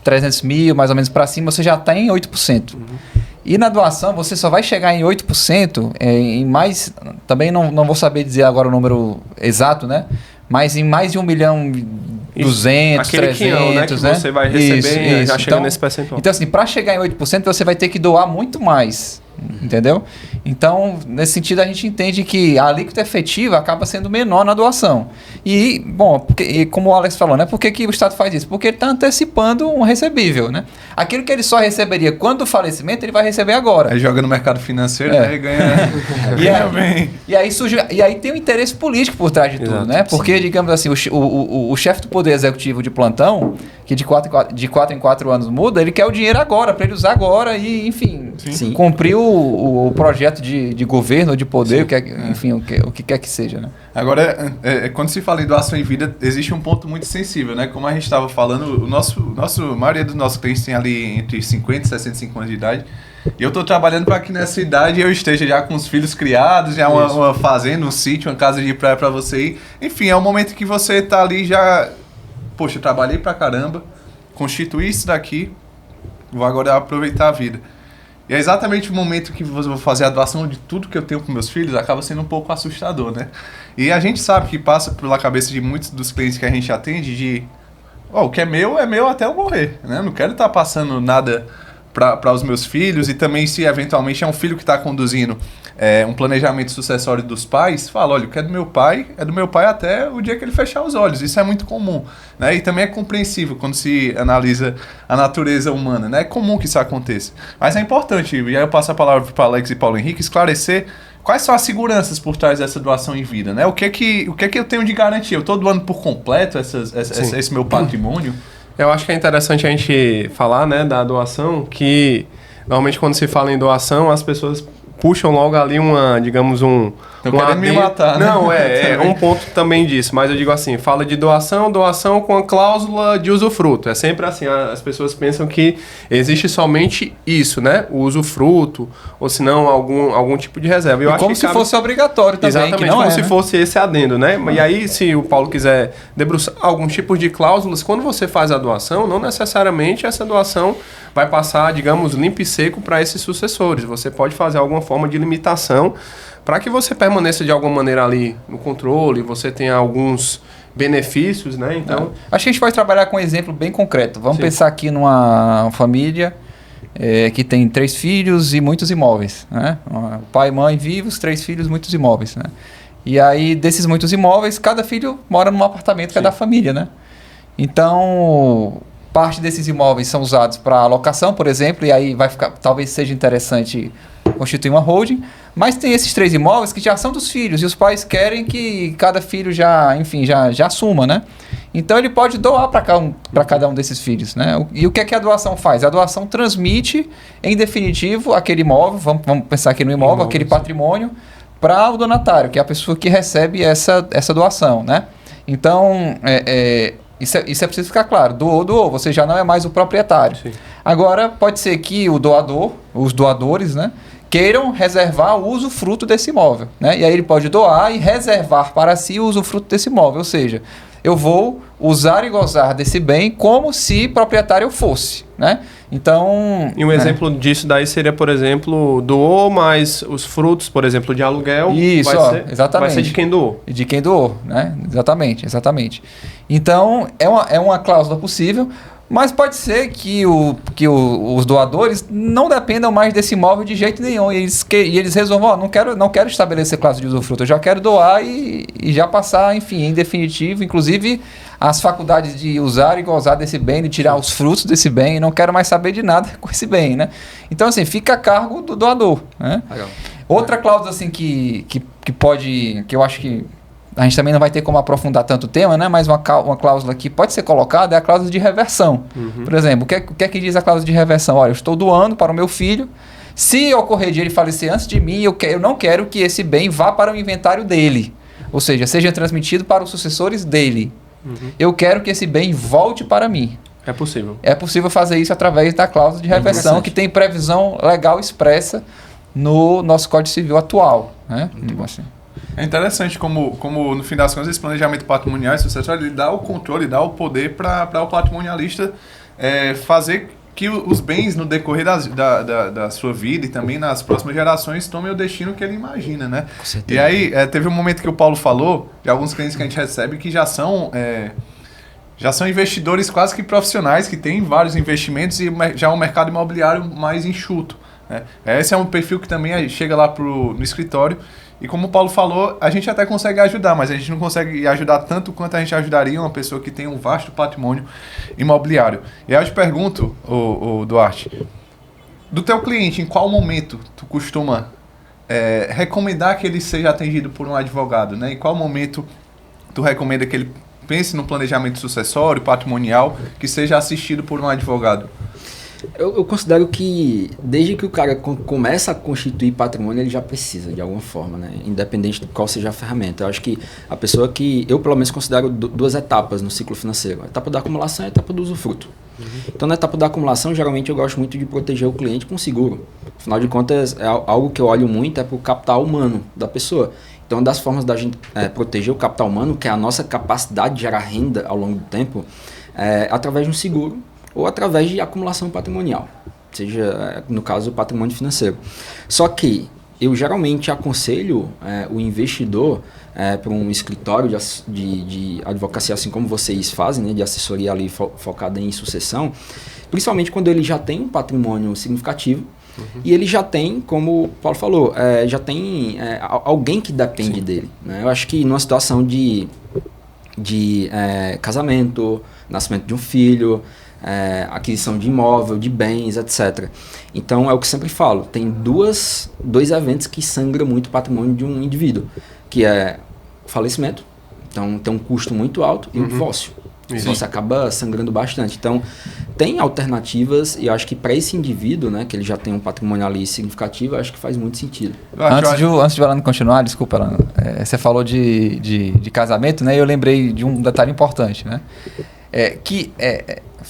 300 mil, mais ou menos para cima, você já está em 8%. E na doação, você só vai chegar em 8%, em mais... Também não vou saber dizer agora o número exato, né? Mas em mais de 1 milhão 200, aquele 300, quinhão, né? Que você vai receber já chega nesse percentual. Então, assim, para chegar em 8%, você vai ter que doar muito mais. Entendeu? Então, nesse sentido, a gente entende que a alíquota efetiva acaba sendo menor na doação. E, bom, como o Alex falou, né? Por que o Estado faz isso? Porque ele está antecipando um recebível, né? Aquilo que ele só receberia quando o falecimento, ele vai receber agora. Aí joga no mercado financeiro, né? E ganha bem. E aí tem um interesse político por trás de tudo, né? Porque, digamos assim, o chefe do Poder Executivo de plantão, que de 4 em 4 anos muda, ele quer o dinheiro agora, para ele usar agora e, enfim, cumprir o projeto de governo ou de poder, enfim, o que quer que seja, né? Agora, quando se fala em doação em vida, existe um ponto muito sensível, né? Como a gente estava falando, a maioria dos nossos clientes tem ali entre 50 e 65 anos de idade. E eu estou trabalhando para que nessa idade eu esteja já com os filhos criados, já uma fazenda, um sítio, uma casa de praia para você ir. Enfim, é um momento que você está ali já... Poxa, eu trabalhei pra caramba, constituí isso daqui, vou agora aproveitar a vida. E é exatamente o momento que eu vou fazer a doação de tudo que eu tenho com meus filhos, acaba sendo um pouco assustador, né? E a gente sabe que passa pela cabeça de muitos dos clientes que a gente atende de... o que é meu até eu morrer, né? Não quero estar passando nada para os meus filhos, e também se eventualmente é um filho que está conduzindo um planejamento sucessório dos pais, fala, olha, o que é do meu pai até o dia que ele fechar os olhos. Isso é muito comum, né? E também é compreensível quando se analisa a natureza humana, né? É comum que isso aconteça. Mas é importante, e aí eu passo a palavra para Alex e Paulo Henrique, esclarecer quais são as seguranças por trás dessa doação em vida, né? O que é que eu tenho de garantia? Eu estou doando por completo esse meu patrimônio? Eu acho que é interessante a gente falar, né, da doação, que normalmente quando se fala em doação, as pessoas puxam logo ali digamos, Estão querendo me matar, né? Não, é um ponto também disso, mas eu digo assim, fala de doação com a cláusula de usufruto. É sempre assim, as pessoas pensam que existe somente isso, né? O usufruto, ou se não, algum tipo de reserva. Eu acho como que se fosse obrigatório também, exatamente, que não como é, se né? fosse esse adendo, né? E aí, se o Paulo quiser debruçar algum tipo de cláusulas, quando você faz a doação, não necessariamente essa doação vai passar, digamos, limpo e seco para esses sucessores. Você pode fazer alguma forma de limitação para que você permaneça de alguma maneira ali no controle, você tenha alguns benefícios, né? Então, acho que a gente pode trabalhar com um exemplo bem concreto. Vamos Sim. pensar aqui numa família que tem 3 filhos e muitos imóveis, né? Pai, mãe vivos, 3 filhos, muitos imóveis, né? E aí, desses muitos imóveis, cada filho mora num apartamento que é da família, né? Então, parte desses imóveis são usados para alocação, por exemplo, e aí vai ficar, talvez seja interessante constituir uma holding, mas tem esses 3 imóveis que já são dos filhos e os pais querem que cada filho já assuma, né? Então ele pode doar para cada um desses filhos, né? E o que é que a doação faz? A doação transmite, em definitivo, aquele imóvel, vamos pensar aqui no imóvel, aquele patrimônio, para o donatário, que é a pessoa que recebe essa doação, né? Então, isso é preciso ficar claro. Doou, você já não é mais o proprietário. Sim. Agora, pode ser que os doadores, né, queiram reservar o usufruto desse imóvel, né? E aí ele pode doar e reservar para si o usufruto desse imóvel. Ou seja, eu vou usar e gozar desse bem como se proprietário eu fosse, né? Então... E um exemplo disso daí seria, por exemplo, doou, mas os frutos, por exemplo, de aluguel, Isso, exatamente. vai ser de quem doou. De quem doou, né? Exatamente. Então, é uma cláusula possível, mas pode ser que os doadores não dependam mais desse imóvel de jeito nenhum. E eles resolvam, não quero estabelecer cláusula de usufruto, eu já quero doar e já passar, enfim, em definitivo, inclusive as faculdades de usar e gozar desse bem, de tirar os frutos desse bem, e não quero mais saber de nada com esse bem, né? Então, assim, fica a cargo do doador, né? Legal. Outra cláusula, assim, que eu acho que a gente também não vai ter como aprofundar tanto o tema, né? Mas uma cláusula que pode ser colocada é a cláusula de reversão. Uhum. Por exemplo, o que é que diz a cláusula de reversão? Olha, eu estou doando para o meu filho. Se ocorrer de ele falecer antes de mim, eu não quero que esse bem vá para o inventário dele. Ou seja, seja transmitido para os sucessores dele. Uhum. Eu quero que esse bem volte para mim. É possível. É possível fazer isso através da cláusula de reversão, que tem previsão legal expressa no nosso Código Civil atual, né? Assim. É interessante como no fim das contas esse planejamento patrimonial e sucessório ele dá o controle, dá o poder para o patrimonialista fazer que os bens no decorrer da sua vida e também nas próximas gerações tomem o destino que ele imagina, né? Com certeza. E aí teve um momento que o Paulo falou de alguns clientes que a gente recebe que já são investidores quase que profissionais, que têm vários investimentos e já é um mercado imobiliário mais enxuto, né? Esse é um perfil que também chega lá no escritório. E como o Paulo falou, a gente até consegue ajudar, mas a gente não consegue ajudar tanto quanto a gente ajudaria uma pessoa que tem um vasto patrimônio imobiliário. E aí eu te pergunto, o Duarte, do teu cliente, em qual momento tu costuma recomendar que ele seja atendido por um advogado, né? Em qual momento tu recomenda que ele pense no planejamento sucessório, patrimonial, que seja assistido por um advogado? Eu considero que desde que o cara começa a constituir patrimônio, ele já precisa de alguma forma, né? Independente de qual seja a ferramenta. Eu acho que a pessoa eu pelo menos considero 2 etapas no ciclo financeiro. A etapa da acumulação e a etapa do usufruto. Uhum. Então na etapa da acumulação, geralmente eu gosto muito de proteger o cliente com seguro. Afinal de contas, algo que eu olho muito para o capital humano da pessoa. Então uma das formas da gente proteger o capital humano, que é a nossa capacidade de gerar renda ao longo do tempo, é através de um seguro ou através de acumulação patrimonial. seja, no caso, o patrimônio financeiro. Só que eu geralmente aconselho o investidor para um escritório de advocacia, assim como vocês fazem, né, de assessoria ali focada em sucessão, principalmente quando ele já tem um patrimônio significativo e ele já tem, como o Paulo falou, já tem alguém que depende dele. Né? Eu acho que numa situação de casamento, nascimento de um filho, aquisição de imóvel, de bens, etc. Então, é o que sempre falo, tem dois eventos que sangram muito o patrimônio de um indivíduo, que é o falecimento, então tem um custo muito alto, e o divórcio. O divórcio acaba sangrando bastante. Então, tem alternativas, e eu acho que para esse indivíduo, né, que ele já tem um patrimônio ali significativo, eu acho que faz muito sentido. Antes de Alano continuar, desculpa, Alano, você falou de casamento, né, e eu lembrei de um detalhe importante, né,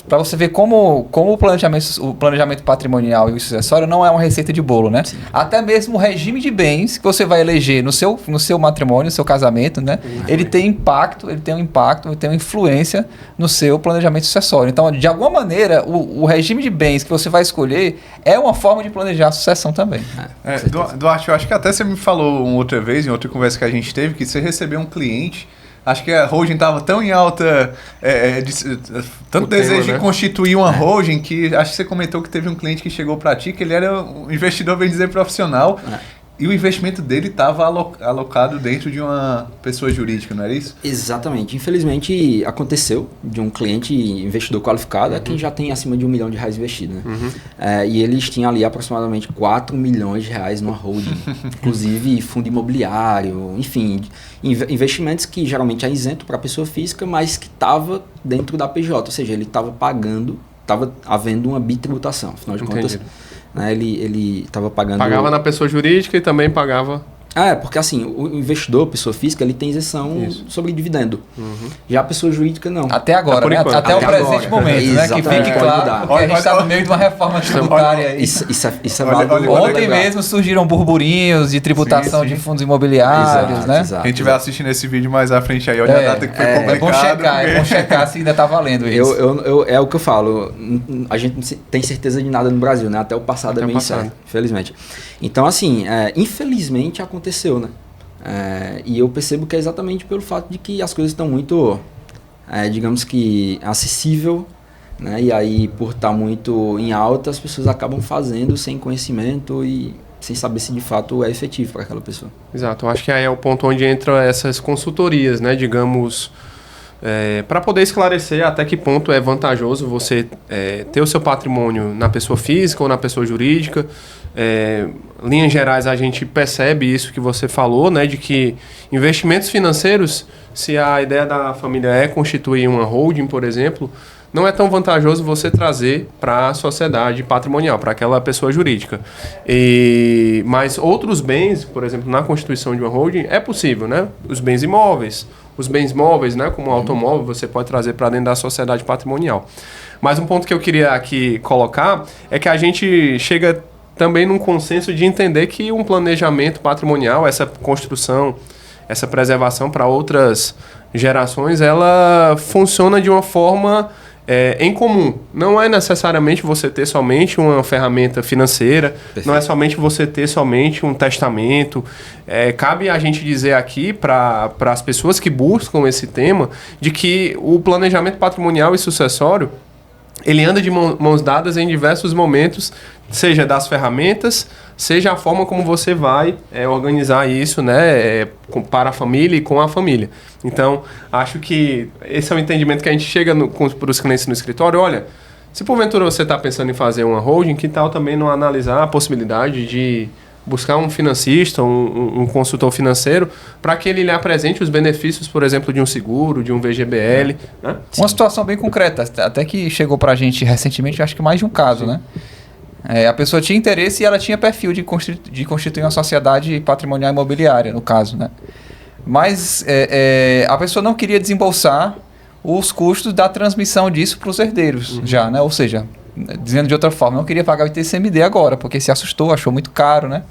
para você ver como o planejamento patrimonial e o sucessório não é uma receita de bolo, né? Sim. Até mesmo o regime de bens que você vai eleger no seu matrimônio, no seu casamento, né? Ele tem uma influência no seu planejamento sucessório. Então, de alguma maneira, o regime de bens que você vai escolher é uma forma de planejar a sucessão também. Duarte, eu acho que até você me falou uma outra vez, em outra conversa que a gente teve, que você recebeu um cliente. Acho que a holding estava tão em alta, tanto desejo de constituir uma holding, que acho que você comentou que teve um cliente que chegou para ti, que ele era um investidor, bem dizer, profissional, e o investimento dele estava alocado dentro de uma pessoa jurídica, não era isso? Exatamente. Infelizmente, aconteceu de um cliente investidor qualificado, quem já tem acima de R$1 milhão investido. Né? E eles tinham ali aproximadamente R$4 milhões numa holding, inclusive fundo imobiliário, enfim, investimentos que geralmente é isento para a pessoa física, mas que estava dentro da PJ, ou seja, ele estava havendo uma bitributação, afinal de contas. Né, ele estava pagando... Pagava na pessoa jurídica e também pagava... Porque assim, o investidor, pessoa física, ele tem isenção sobre dividendo. Já a pessoa jurídica, não. Até agora, né? Até o presente momento, né? Que fique claro, porque a gente está no meio de uma reforma tributária. Isso é válido. Ontem mesmo surgiram burburinhos de tributação de fundos imobiliários, né? Quem estiver assistindo esse vídeo mais à frente aí, olha a data que foi publicado. É bom checar se ainda está valendo isso. É o que eu falo, a gente não tem certeza de nada no Brasil, né? Até o passado é bem certo, infelizmente. Então, assim, infelizmente aconteceu, né? E eu percebo que é exatamente pelo fato de que as coisas estão muito, digamos que, acessível, né? E aí, por estar muito em alta, as pessoas acabam fazendo sem conhecimento e sem saber se de fato é efetivo para aquela pessoa. Exato, eu acho que aí é o ponto onde entram essas consultorias, né? Digamos, para poder esclarecer até que ponto é vantajoso você ter o seu patrimônio na pessoa física ou na pessoa jurídica. Linhas gerais, a gente percebe isso que você falou, né, de que investimentos financeiros, se a ideia da família é constituir uma holding, por exemplo, não é tão vantajoso você trazer para a sociedade patrimonial, para aquela pessoa jurídica. Mas outros bens, por exemplo, na constituição de uma holding, é possível, né? Os bens imóveis, os bens móveis, né, como o automóvel, você pode trazer para dentro da sociedade patrimonial. Mas um ponto que eu queria aqui colocar é que a gente chega também num consenso de entender que um planejamento patrimonial, essa construção, essa preservação para outras gerações, ela funciona de uma forma em comum. Não é necessariamente você ter somente uma ferramenta financeira, perfeito. Não é somente você ter somente um testamento. Cabe a gente dizer aqui para as pessoas que buscam esse tema de que o planejamento patrimonial e sucessório ele anda de mãos dadas em diversos momentos, seja das ferramentas, seja a forma como você vai organizar isso, né, para a família e com a família. Então, acho que esse é o entendimento que a gente chega para os clientes no escritório. Olha, se porventura você está pensando em fazer uma holding, que tal também não analisar a possibilidade de buscar um financista, um consultor financeiro, para que ele lhe apresente os benefícios, por exemplo, de um seguro, de um VGBL. Né? Uma situação bem concreta, até que chegou para a gente recentemente, acho que mais de um caso, né? A pessoa tinha interesse e ela tinha perfil de constituir uma sociedade patrimonial imobiliária, no caso, né? Mas a pessoa não queria desembolsar os custos da transmissão disso para os herdeiros, já, né? Ou seja, dizendo de outra forma, não queria pagar o ITCMD agora, porque se assustou, achou muito caro, né?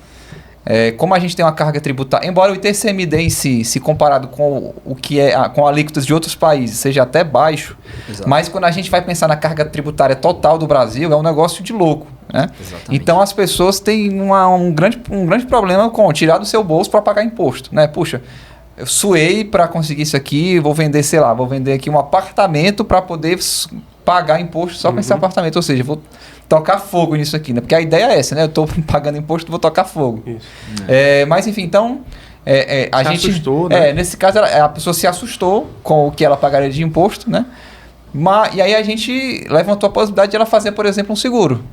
como a gente tem uma carga tributária, embora o ITCMD em si, se comparado com o que com alíquotas de outros países, seja até baixo, Exato. mas quando a gente vai pensar na carga tributária total do Brasil, é um negócio de louco, né? Exatamente. Então as pessoas têm um grande problema com tirar do seu bolso para pagar imposto, né? Puxa, eu suei para conseguir isso aqui, vou vender aqui um apartamento para poder pagar imposto só com esse apartamento, ou seja, vou tocar fogo nisso aqui, né? Porque a ideia é essa, né? Eu estou pagando imposto, vou tocar fogo. Isso. Mas enfim, então a gente assustou, né? nesse caso a pessoa se assustou com o que ela pagaria de imposto, né? E aí a gente levantou a possibilidade de ela fazer, por exemplo, um seguro,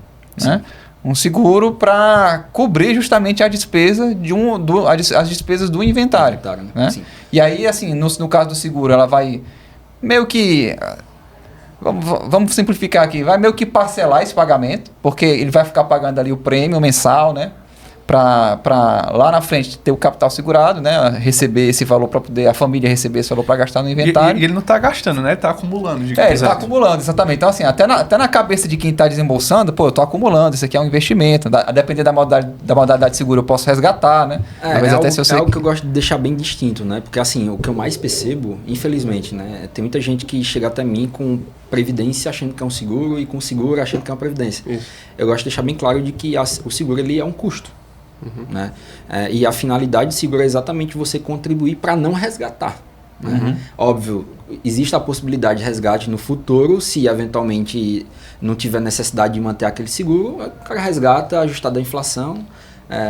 né? Um seguro para cobrir justamente a despesa as despesas do inventário, né? Sim. E aí, assim, no caso do seguro, ela vai meio que... Vamos simplificar aqui. Vai meio que parcelar esse pagamento, porque ele vai ficar pagando ali o prêmio mensal, né? Para lá na frente ter o capital segurado, né? Receber esse valor para poder a família receber esse valor para gastar no inventário. E ele não está gastando, né? Ele está acumulando. Ele está acumulando, exatamente. Então, assim, até na cabeça de quem está desembolsando, eu estou acumulando, isso aqui é um investimento. A depender da modalidade de seguro, eu posso resgatar, né? É algo que eu gosto de deixar bem distinto, né? Porque, assim, o que eu mais percebo, infelizmente, né? Tem muita gente que chega até mim com previdência achando que é um seguro e com seguro achando que é uma previdência. Isso. Eu gosto de deixar bem claro de que o seguro ele é um custo. Né? E a finalidade do seguro é exatamente você contribuir para não resgatar. Né? Óbvio, existe a possibilidade de resgate no futuro, se eventualmente não tiver necessidade de manter aquele seguro, o cara resgata ajustado à inflação,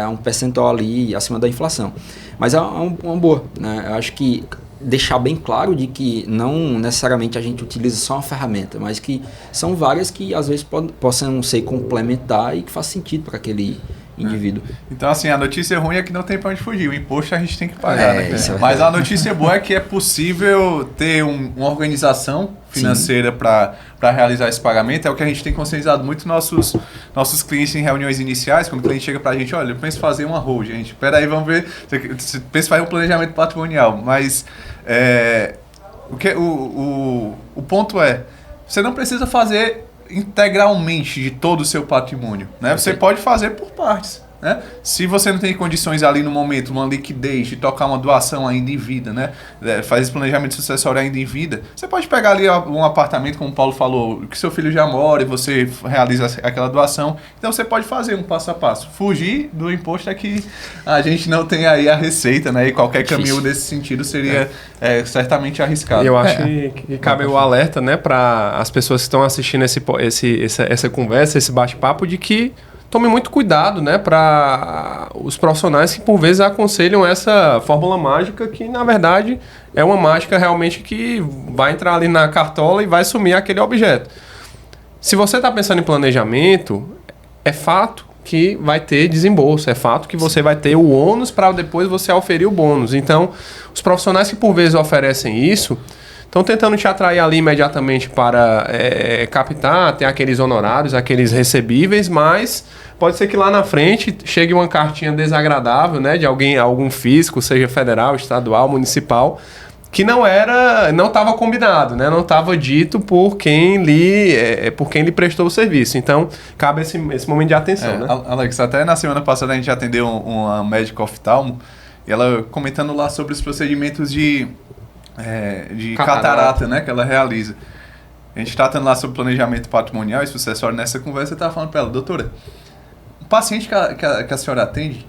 um percentual ali acima da inflação. Mas é uma boa. Né? Eu acho que deixar bem claro de que não necessariamente a gente utiliza só uma ferramenta, mas que são várias que às vezes possam ser complementar e que faz sentido para aquele indivíduo. Então, assim, a notícia ruim é que não tem para onde fugir. O imposto a gente tem que pagar, né? Mas a notícia boa é que é possível ter uma organização financeira para realizar esse pagamento. É o que a gente tem conscientizado muito nossos clientes em reuniões iniciais, quando o cliente chega para a gente, olha, eu penso em fazer uma hold, gente. Espera aí, vamos ver. Você pensa em fazer um planejamento patrimonial, mas o ponto é, você não precisa fazer integralmente de todo o seu patrimônio, né? Você pode fazer por partes, né? Se você não tem condições ali no momento, uma liquidez, de tocar uma doação ainda em vida, né? Faz esse planejamento sucessório ainda em vida, você pode pegar ali um apartamento, como o Paulo falou, que seu filho já mora e você realiza aquela doação. Então você pode fazer um passo a passo. Fugir do imposto é que a gente não tem aí a receita, né? E qualquer caminho nesse sentido seria certamente arriscado. E eu acho que cabe o alerta, né, para as pessoas que estão assistindo essa conversa, esse bate-papo, de que tome muito cuidado, né, para os profissionais que por vezes aconselham essa fórmula mágica, que na verdade é uma mágica realmente que vai entrar ali na cartola e vai sumir aquele objeto. Se você está pensando em planejamento, é fato que vai ter desembolso, é fato que você vai ter o ônus para depois você oferir o bônus. Então, os profissionais que por vezes oferecem isso estão tentando te atrair ali imediatamente para captar, ter aqueles honorários, aqueles recebíveis, mas pode ser que lá na frente chegue uma cartinha desagradável, né, de algum fisco, seja federal, estadual, municipal, que não estava combinado, né, não estava dito por quem lhe prestou o serviço. Então, cabe esse momento de atenção, né? Alex, até na semana passada a gente atendeu uma médica oftalmo, e ela comentando lá sobre os procedimentos de catarata, né, que ela realiza. A gente tratando lá sobre planejamento patrimonial e sucessório, nessa conversa eu estava falando para ela, doutora, o paciente que a senhora atende,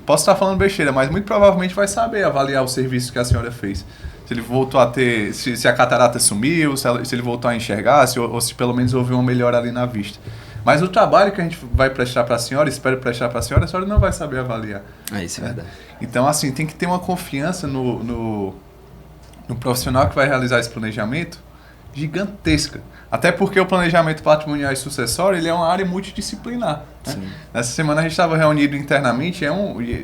posso estar falando besteira, mas muito provavelmente vai saber avaliar o serviço que a senhora fez. Se ele voltou a ter, se a catarata sumiu, se ele voltou a enxergar, ou se pelo menos houve uma melhora ali na vista. Mas o trabalho que a gente vai prestar para a senhora, espero prestar para a senhora não vai saber avaliar. Isso é verdade. Então, assim, tem que ter uma confiança no profissional que vai realizar esse planejamento gigantesca. Até porque o planejamento patrimonial e sucessório, ele é uma área multidisciplinar. Né? Nessa semana a gente estava reunido internamente,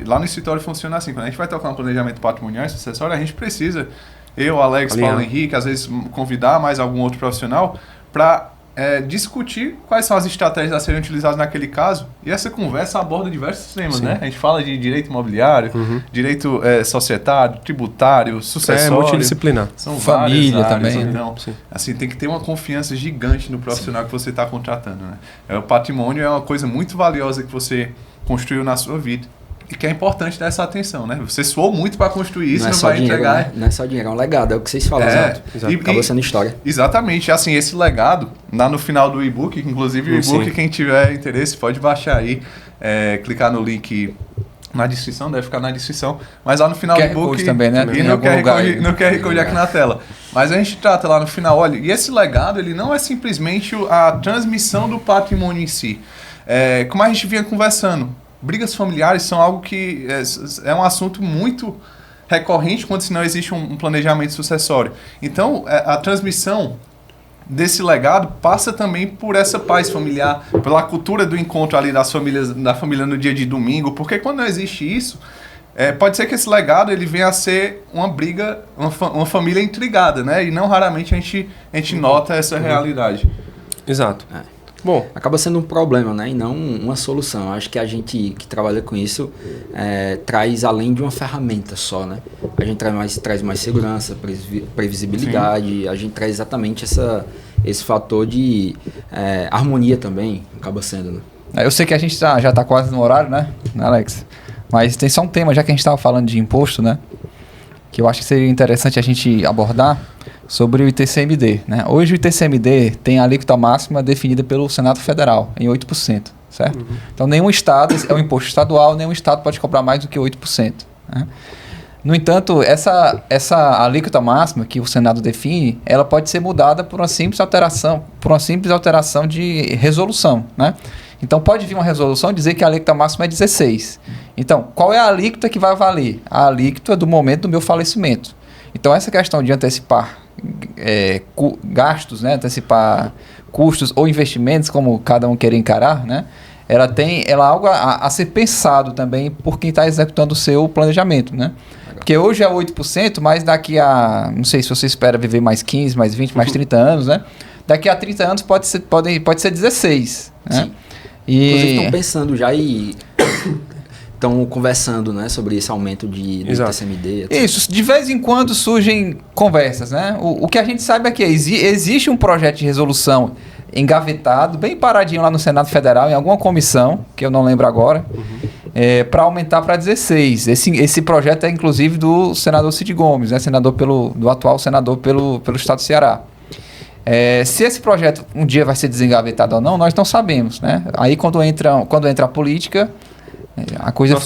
lá no escritório funciona assim, quando a gente vai tocar um planejamento patrimonial e sucessório, a gente precisa, eu, Alex, Paulo Henrique, às vezes convidar mais algum outro profissional para discutir quais são as estratégias a serem utilizadas naquele caso. E essa conversa aborda diversos temas, né? A gente fala de direito imobiliário, direito societário, tributário, sucessório. Multidisciplinar. São família várias áreas, também. Então, assim, tem que ter uma confiança gigante no profissional que você está contratando, né? O patrimônio é uma coisa muito valiosa que você construiu na sua vida. e que é importante dar essa atenção, né? Você suou muito para construir isso, não vai dinheiro, entregar... Né? Não é só dinheiro, é um legado, é o que vocês falam. Exato. Acabou sendo história. Exatamente, assim, esse legado, lá no final do e-book, inclusive o e-book, quem tiver interesse pode baixar aí, clicar no link na descrição, deve ficar na descrição, mas lá no final do e-book... também, né? E no QR Code aqui na tela. Mas a gente trata lá no final, olha, e esse legado, ele não é simplesmente a transmissão do patrimônio em si. Como a gente vinha conversando, brigas familiares são algo que é um assunto muito recorrente quando se não existe um planejamento sucessório. Então, a transmissão desse legado passa também por essa paz familiar, pela cultura do encontro ali da família no dia de domingo, porque quando não existe isso, pode ser que esse legado ele venha a ser uma briga, uma família intrigada, né? E não raramente a gente nota essa realidade. Exato. Bom, acaba sendo um problema, né? E não uma solução. Acho que a gente que trabalha com isso traz além de uma ferramenta só, né? A gente traz mais segurança, previsibilidade. Sim. A gente traz exatamente esse fator de harmonia também, acaba sendo, né? Eu sei que a gente já está quase no horário, né, Alex? Mas tem só um tema, já que a gente estava falando de imposto, né? Que eu acho que seria interessante a gente abordar sobre o ITCMD, né? Hoje o ITCMD tem a alíquota máxima definida pelo Senado Federal, em 8%, certo? Então nenhum estado, é um imposto estadual, nenhum estado pode cobrar mais do que 8%. Né? No entanto, essa alíquota máxima que o Senado define, ela pode ser mudada por uma simples alteração de resolução, né? Então pode vir uma resolução dizer que a alíquota máxima é 16. Então, qual é a alíquota que vai valer? A alíquota do momento do meu falecimento. Então essa questão de antecipar gastos, né, antecipar custos ou investimentos, como cada um queira encarar, né, ela é algo a ser pensado também por quem está executando o seu planejamento, né? Porque hoje é 8%, mas daqui a, não sei se você espera viver mais 15, mais 20, mais 30 anos, né? Daqui a 30 anos pode ser 16, né? Sim. Inclusive estão pensando já e estão conversando, né, sobre esse aumento do ITCMD. Etc. Isso, de vez em quando surgem conversas, né? O que a gente sabe é que existe um projeto de resolução engavetado, bem paradinho lá no Senado Federal, em alguma comissão, que eu não lembro agora, para aumentar para 16. Esse projeto é inclusive do senador Cid Gomes, né? Do atual senador pelo estado do Ceará. Se esse projeto um dia vai ser desengavetado ou não, nós não sabemos, né? Aí quando entra a política, a coisa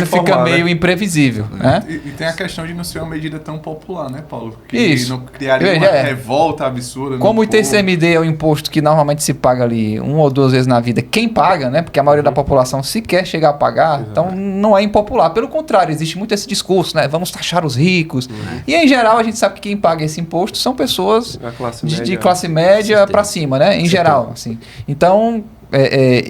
fica meio imprevisível, né? E tem a questão de não ser uma medida tão popular, né, Paulo? Que Isso. não criaria uma revolta absurda. Como o ITCMD é o imposto que normalmente se paga ali 1 ou 2 vezes na vida, quem paga, né? Porque a maioria da população sequer chega a pagar, então não é impopular. Pelo contrário, existe muito esse discurso, né? Vamos taxar os ricos. E em geral a gente sabe que quem paga esse imposto são pessoas de classe média para cima, né? Em geral, assim. Então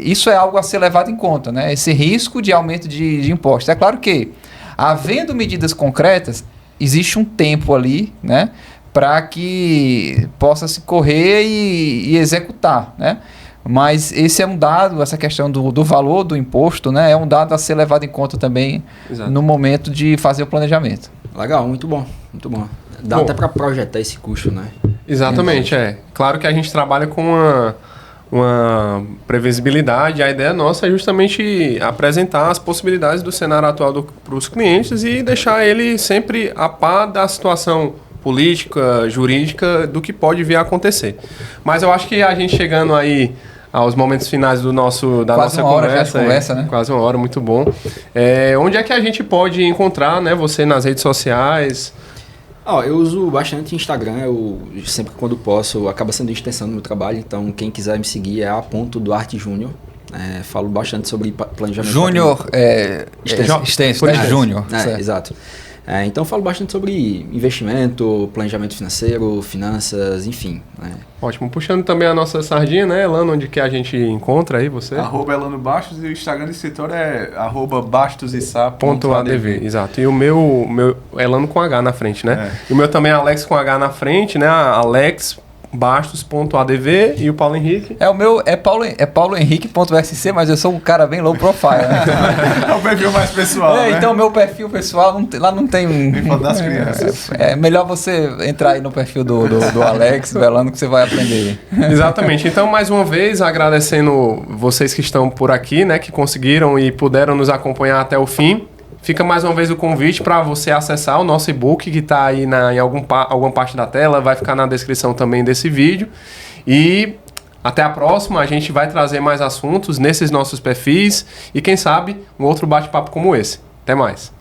isso é algo a ser levado em conta, né? Esse risco de aumento de impostos. É claro que, havendo medidas concretas, existe um tempo ali, né, para que possa se correr e executar, né? Mas esse é um dado, essa questão do valor do imposto, né, é um dado a ser levado em conta também. Exato. No momento de fazer o planejamento. Legal, muito bom, muito bom. Dá até para projetar esse custo, né? Exatamente, Claro que a gente trabalha com uma previsibilidade. A ideia nossa é justamente apresentar as possibilidades do cenário atual para os clientes e deixar ele sempre a par da situação política, jurídica, do que pode vir a acontecer. Mas eu acho que a gente chegando aí aos momentos finais da nossa conversa, né? Quase uma hora, muito bom. Onde é que a gente pode encontrar, né, você nas redes sociais? Eu uso bastante Instagram, eu sempre quando posso, acaba sendo extensão do meu trabalho, então quem quiser me seguir é @Duarte Júnior. Falo bastante sobre planejamento. Júnior extenso, né? Júnior. Exato. Então eu falo bastante sobre investimento, planejamento financeiro, finanças, enfim. Ótimo. Puxando também a nossa sardinha, né, Elano, onde que a gente encontra aí você? @Elano Bastos e o Instagram do escritório é @bastosissa.adv. Exato. E o meu Elano com H na frente, né? E o meu também é Alex com H na frente, né? Alex bastos.adv e o Paulo Henrique. O meu é paulohenrique.sc, mas eu sou um cara bem low profile, né? É o perfil mais pessoal, né? Então, meu perfil pessoal, lá não tem... Nem foto das crianças. É melhor você entrar aí no perfil do Alex Velano que você vai aprender. Exatamente. Então, mais uma vez, agradecendo vocês que estão por aqui, né, que conseguiram e puderam nos acompanhar até o fim. Fica mais uma vez o convite para você acessar o nosso e-book que está aí em alguma parte da tela, vai ficar na descrição também desse vídeo. E até a próxima, a gente vai trazer mais assuntos nesses nossos perfis e quem sabe um outro bate-papo como esse. Até mais!